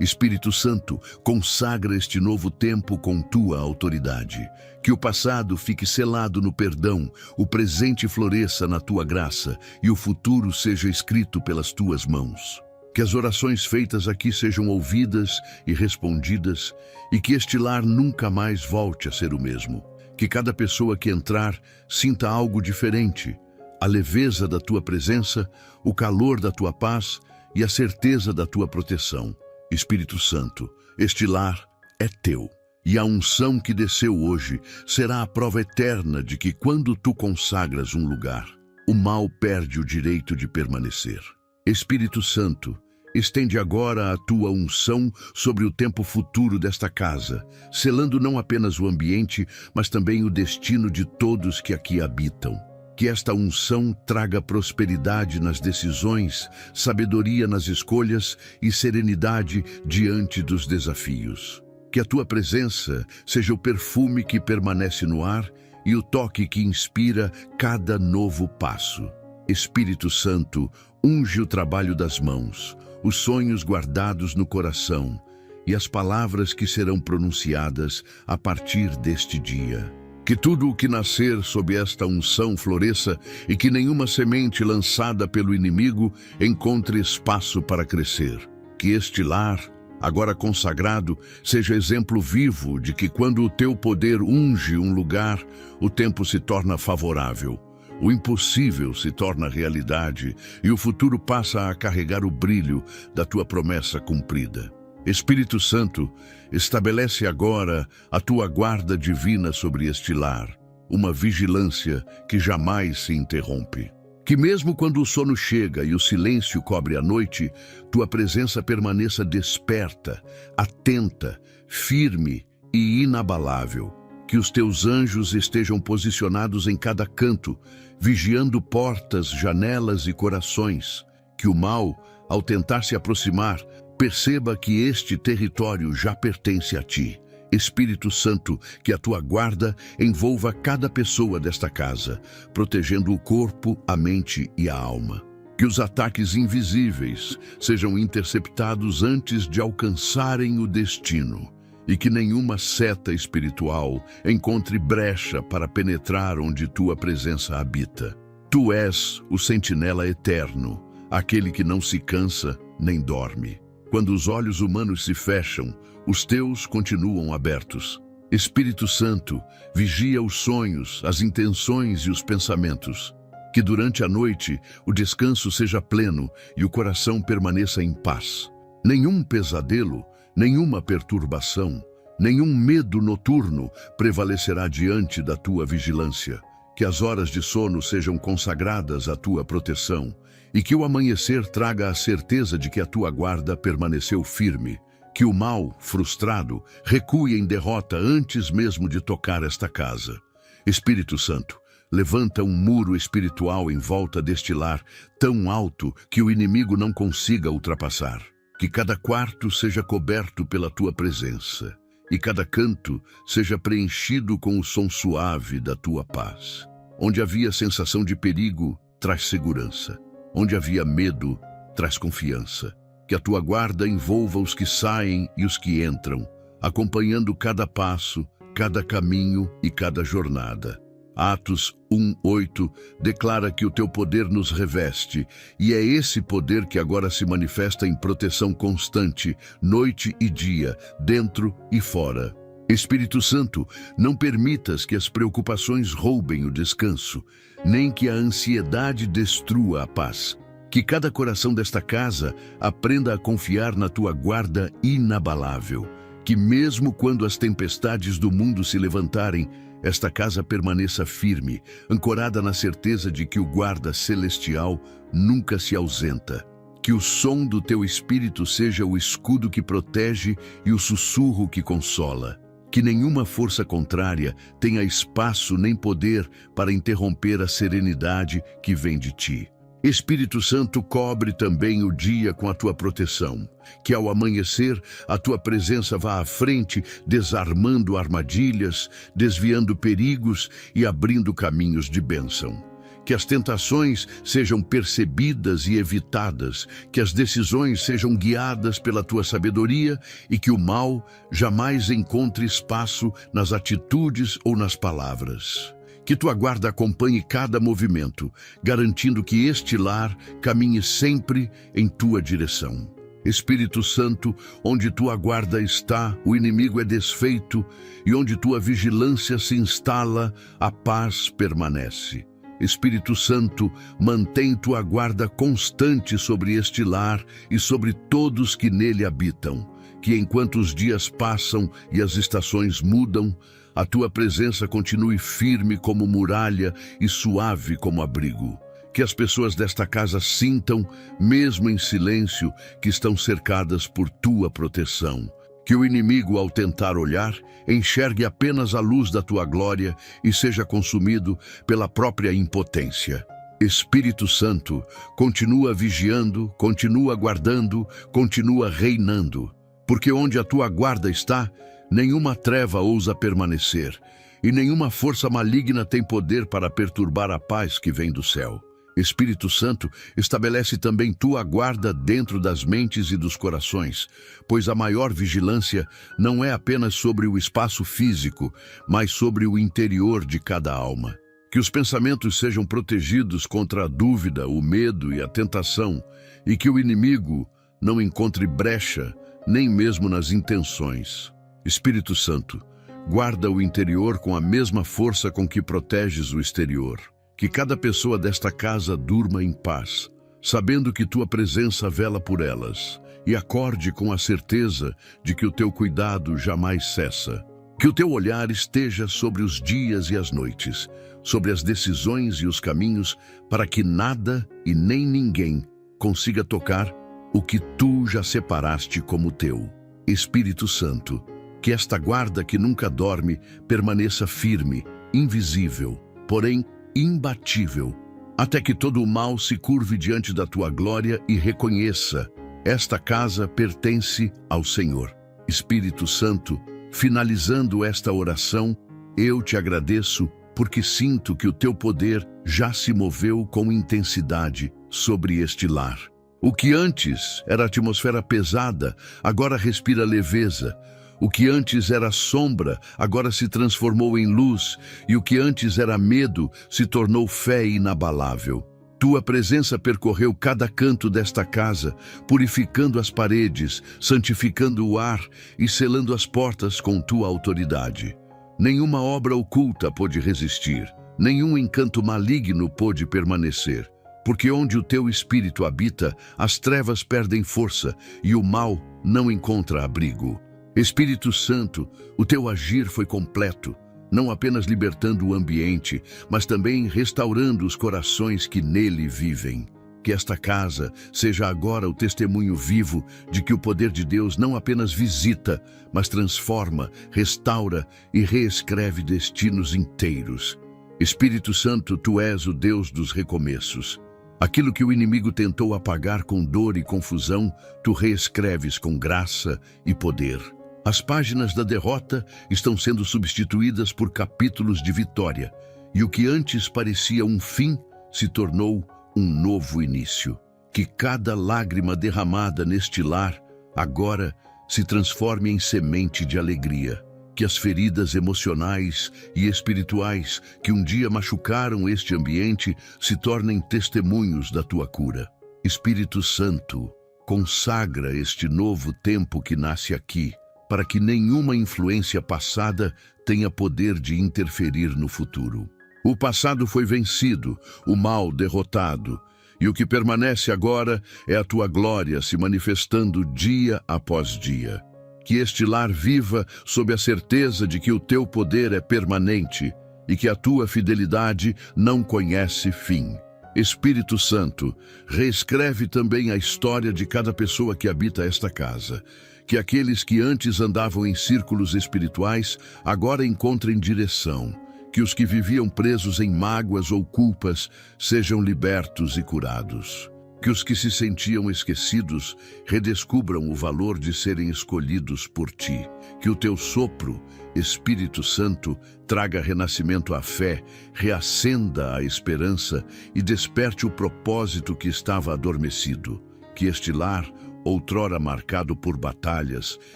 Espírito Santo, consagra este novo tempo com tua autoridade. Que o passado fique selado no perdão, o presente floresça na tua graça e o futuro seja escrito pelas tuas mãos. Que as orações feitas aqui sejam ouvidas e respondidas e que este lar nunca mais volte a ser o mesmo. Que cada pessoa que entrar sinta algo diferente, a leveza da tua presença, o calor da tua paz e a certeza da tua proteção. Espírito Santo, este lar é teu, e a unção que desceu hoje será a prova eterna de que quando tu consagras um lugar, o mal perde o direito de permanecer. Espírito Santo, estende agora a tua unção sobre o tempo futuro desta casa, selando não apenas o ambiente, mas também o destino de todos que aqui habitam. Que esta unção traga prosperidade nas decisões, sabedoria nas escolhas e serenidade diante dos desafios. Que a tua presença seja o perfume que permanece no ar e o toque que inspira cada novo passo. Espírito Santo, unge o trabalho das mãos, os sonhos guardados no coração e as palavras que serão pronunciadas a partir deste dia. Que tudo o que nascer sob esta unção floresça e que nenhuma semente lançada pelo inimigo encontre espaço para crescer. Que este lar, agora consagrado, seja exemplo vivo de que quando o teu poder unge um lugar, o tempo se torna favorável. O impossível se torna realidade e o futuro passa a carregar o brilho da tua promessa cumprida. Espírito Santo, estabelece agora a tua guarda divina sobre este lar, uma vigilância que jamais se interrompe. Que mesmo quando o sono chega e o silêncio cobre a noite, tua presença permaneça desperta, atenta, firme e inabalável. Que os teus anjos estejam posicionados em cada canto, vigiando portas, janelas e corações. Que o mal, ao tentar se aproximar, perceba que este território já pertence a ti. Espírito Santo, que a tua guarda envolva cada pessoa desta casa, protegendo o corpo, a mente e a alma. Que os ataques invisíveis sejam interceptados antes de alcançarem o destino e que nenhuma seta espiritual encontre brecha para penetrar onde tua presença habita. Tu és o sentinela eterno, aquele que não se cansa nem dorme. Quando os olhos humanos se fecham, os teus continuam abertos. Espírito Santo, vigia os sonhos, as intenções e os pensamentos. Que durante a noite o descanso seja pleno e o coração permaneça em paz. Nenhum pesadelo, nenhuma perturbação, nenhum medo noturno prevalecerá diante da tua vigilância. Que as horas de sono sejam consagradas à tua proteção e que o amanhecer traga a certeza de que a tua guarda permaneceu firme. Que o mal, frustrado, recue em derrota antes mesmo de tocar esta casa. Espírito Santo, levanta um muro espiritual em volta deste lar, tão alto que o inimigo não consiga ultrapassar. Que cada quarto seja coberto pela tua presença, e cada canto seja preenchido com o som suave da tua paz. Onde havia sensação de perigo, traz segurança. Onde havia medo, traz confiança. Que a tua guarda envolva os que saem e os que entram, acompanhando cada passo, cada caminho e cada jornada. Atos 1:8 declara que o teu poder nos reveste, e é esse poder que agora se manifesta em proteção constante, noite e dia, dentro e fora. Espírito Santo, não permitas que as preocupações roubem o descanso, nem que a ansiedade destrua a paz. Que cada coração desta casa aprenda a confiar na tua guarda inabalável. Que mesmo quando as tempestades do mundo se levantarem, esta casa permaneça firme, ancorada na certeza de que o guarda celestial nunca se ausenta. Que o som do teu espírito seja o escudo que protege e o sussurro que consola. Que nenhuma força contrária tenha espaço nem poder para interromper a serenidade que vem de ti. Espírito Santo, cobre também o dia com a tua proteção. Que ao amanhecer a tua presença vá à frente, desarmando armadilhas, desviando perigos e abrindo caminhos de bênção. Que as tentações sejam percebidas e evitadas, que as decisões sejam guiadas pela tua sabedoria e que o mal jamais encontre espaço nas atitudes ou nas palavras. Que tua guarda acompanhe cada movimento, garantindo que este lar caminhe sempre em tua direção. Espírito Santo, onde tua guarda está, o inimigo é desfeito, e onde tua vigilância se instala, a paz permanece. Espírito Santo, mantém tua guarda constante sobre este lar e sobre todos que nele habitam. Que enquanto os dias passam e as estações mudam, a tua presença continue firme como muralha e suave como abrigo. Que as pessoas desta casa sintam, mesmo em silêncio, que estão cercadas por tua proteção. Que o inimigo, ao tentar olhar, enxergue apenas a luz da tua glória e seja consumido pela própria impotência. Espírito Santo, continua vigiando, continua guardando, continua reinando. Porque onde a tua guarda está, nenhuma treva ousa permanecer, e nenhuma força maligna tem poder para perturbar a paz que vem do céu. Espírito Santo, estabelece também tua guarda dentro das mentes e dos corações, pois a maior vigilância não é apenas sobre o espaço físico, mas sobre o interior de cada alma. Que os pensamentos sejam protegidos contra a dúvida, o medo e a tentação, e que o inimigo não encontre brecha, nem mesmo nas intenções. Espírito Santo, guarda o interior com a mesma força com que proteges o exterior. Que cada pessoa desta casa durma em paz, sabendo que tua presença vela por elas, e acorde com a certeza de que o teu cuidado jamais cessa. Que o teu olhar esteja sobre os dias e as noites, sobre as decisões e os caminhos, para que nada e nem ninguém consiga tocar o que tu já separaste como teu. Espírito Santo, que esta guarda que nunca dorme permaneça firme, invisível, porém imbatível, até que todo o mal se curve diante da tua glória e reconheça: esta casa pertence ao Senhor. Espírito Santo, finalizando esta oração, eu te agradeço porque sinto que o teu poder já se moveu com intensidade sobre este lar. O que antes era atmosfera pesada, agora respira leveza. O que antes era sombra, agora se transformou em luz, e o que antes era medo, se tornou fé inabalável. Tua presença percorreu cada canto desta casa, purificando as paredes, santificando o ar e selando as portas com tua autoridade. Nenhuma obra oculta pôde resistir, nenhum encanto maligno pôde permanecer, porque onde o teu espírito habita, as trevas perdem força e o mal não encontra abrigo. Espírito Santo, o teu agir foi completo, não apenas libertando o ambiente, mas também restaurando os corações que nele vivem. Que esta casa seja agora o testemunho vivo de que o poder de Deus não apenas visita, mas transforma, restaura e reescreve destinos inteiros. Espírito Santo, tu és o Deus dos recomeços. Aquilo que o inimigo tentou apagar com dor e confusão, tu reescreves com graça e poder. As páginas da derrota estão sendo substituídas por capítulos de vitória, e o que antes parecia um fim se tornou um novo início. Que cada lágrima derramada neste lar agora se transforme em semente de alegria. Que as feridas emocionais e espirituais que um dia machucaram este ambiente se tornem testemunhos da tua cura. Espírito Santo, consagra este novo tempo que nasce aqui, para que nenhuma influência passada tenha poder de interferir no futuro. O passado foi vencido, o mal derrotado, e o que permanece agora é a tua glória se manifestando dia após dia. Que este lar viva sob a certeza de que o teu poder é permanente e que a tua fidelidade não conhece fim. Espírito Santo, reescreve também a história de cada pessoa que habita esta casa. Que aqueles que antes andavam em círculos espirituais agora encontrem direção. Que os que viviam presos em mágoas ou culpas sejam libertos e curados. Que os que se sentiam esquecidos redescubram o valor de serem escolhidos por ti. Que o teu sopro, Espírito Santo, traga renascimento à fé, reacenda a esperança e desperte o propósito que estava adormecido. Que este lar, outrora marcado por batalhas,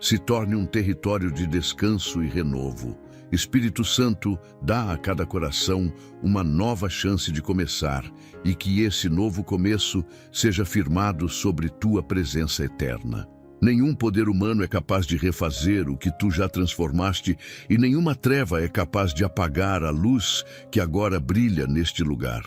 se torne um território de descanso e renovo. Espírito Santo, dá a cada coração uma nova chance de começar e que esse novo começo seja firmado sobre tua presença eterna. Nenhum poder humano é capaz de refazer o que tu já transformaste e nenhuma treva é capaz de apagar a luz que agora brilha neste lugar.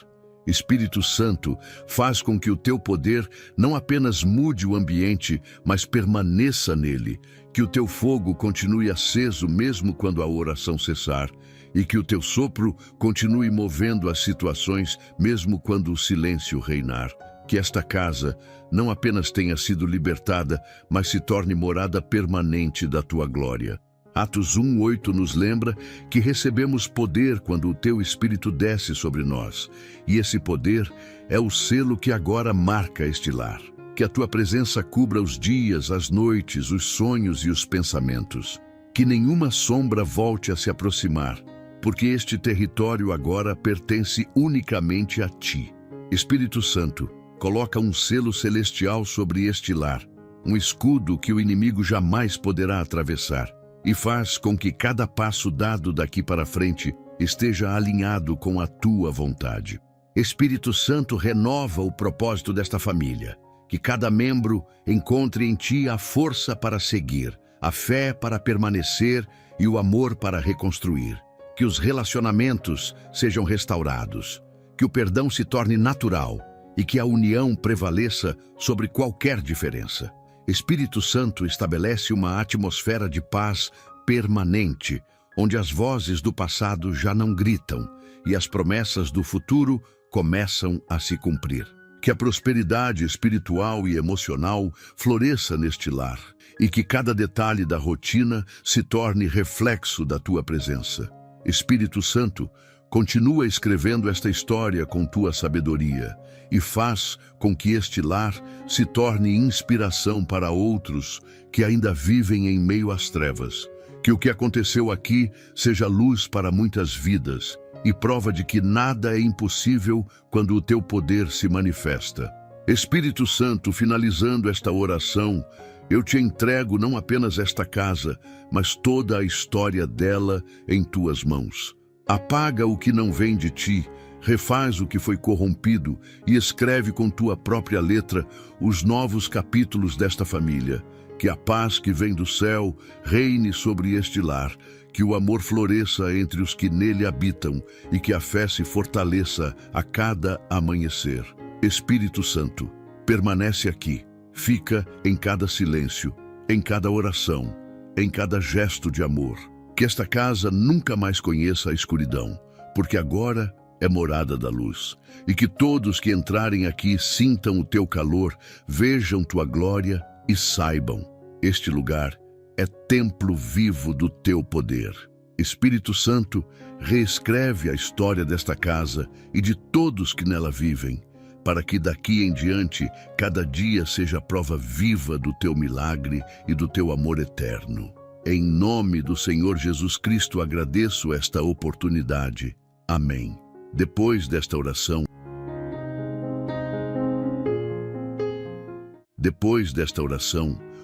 Espírito Santo, faz com que o teu poder não apenas mude o ambiente, mas permaneça nele. Que o teu fogo continue aceso mesmo quando a oração cessar. E que o teu sopro continue movendo as situações mesmo quando o silêncio reinar. Que esta casa não apenas tenha sido libertada, mas se torne morada permanente da tua glória. Atos 1:8 nos lembra que recebemos poder quando o teu Espírito desce sobre nós. E esse poder é o selo que agora marca este lar. Que a tua presença cubra os dias, as noites, os sonhos e os pensamentos. Que nenhuma sombra volte a se aproximar, porque este território agora pertence unicamente a ti. Espírito Santo, coloca um selo celestial sobre este lar, um escudo que o inimigo jamais poderá atravessar. E faz com que cada passo dado daqui para frente esteja alinhado com a tua vontade. Espírito Santo, renova o propósito desta família. Que cada membro encontre em ti a força para seguir, a fé para permanecer e o amor para reconstruir. Que os relacionamentos sejam restaurados. Que o perdão se torne natural e que a união prevaleça sobre qualquer diferença. Espírito Santo, estabelece uma atmosfera de paz permanente, onde as vozes do passado já não gritam e as promessas do futuro começam a se cumprir. Que a prosperidade espiritual e emocional floresça neste lar e que cada detalhe da rotina se torne reflexo da tua presença. Espírito Santo, continua escrevendo esta história com tua sabedoria e faz com que este lar se torne inspiração para outros que ainda vivem em meio às trevas. Que o que aconteceu aqui seja luz para muitas vidas e prova de que nada é impossível quando o teu poder se manifesta. Espírito Santo, finalizando esta oração, eu te entrego não apenas esta casa, mas toda a história dela em tuas mãos. Apaga o que não vem de ti, refaz o que foi corrompido e escreve com tua própria letra os novos capítulos desta família. Que a paz que vem do céu reine sobre este lar, que o amor floresça entre os que nele habitam e que a fé se fortaleça a cada amanhecer. Espírito Santo, permanece aqui, fica em cada silêncio, em cada oração, em cada gesto de amor. Que esta casa nunca mais conheça a escuridão, porque agora é morada da luz. E que todos que entrarem aqui sintam o teu calor, vejam tua glória e saibam, este lugar é templo vivo do teu poder. Espírito Santo, reescreve a história desta casa e de todos que nela vivem, para que daqui em diante cada dia seja prova viva do teu milagre e do teu amor eterno. Em nome do Senhor Jesus Cristo agradeço esta oportunidade. Amém. Depois desta oração,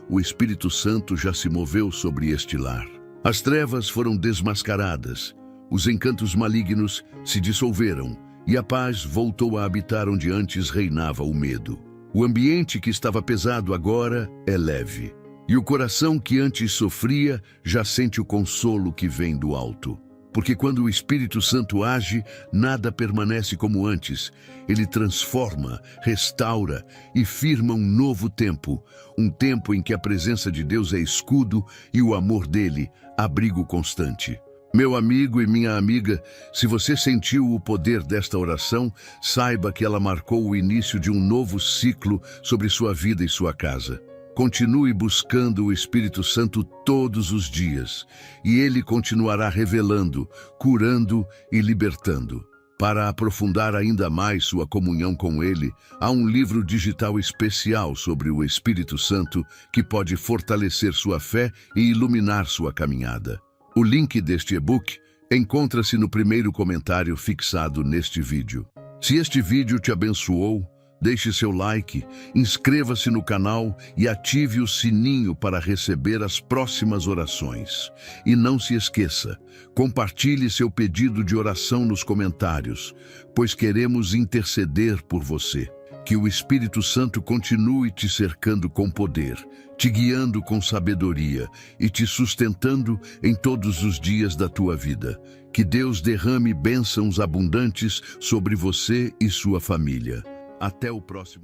o Espírito Santo já se moveu sobre este lar. As trevas foram desmascaradas, os encantos malignos se dissolveram e a paz voltou a habitar onde antes reinava o medo. O ambiente que estava pesado agora é leve, e o coração que antes sofria já sente o consolo que vem do alto. Porque quando o Espírito Santo age, nada permanece como antes. Ele transforma, restaura e firma um novo tempo. Um tempo em que a presença de Deus é escudo e o amor dele, abrigo constante. Meu amigo e minha amiga, se você sentiu o poder desta oração, saiba que ela marcou o início de um novo ciclo sobre sua vida e sua casa. Continue buscando o Espírito Santo todos os dias, e ele continuará revelando, curando e libertando. Para aprofundar ainda mais sua comunhão com ele, há um livro digital especial sobre o Espírito Santo que pode fortalecer sua fé e iluminar sua caminhada. O link deste e-book encontra-se no primeiro comentário fixado neste vídeo. Se este vídeo te abençoou, deixe seu like, inscreva-se no canal e ative o sininho para receber as próximas orações. E não se esqueça, compartilhe seu pedido de oração nos comentários, pois queremos interceder por você. Que o Espírito Santo continue te cercando com poder, te guiando com sabedoria e te sustentando em todos os dias da tua vida. Que Deus derrame bênçãos abundantes sobre você e sua família. Até o próximo.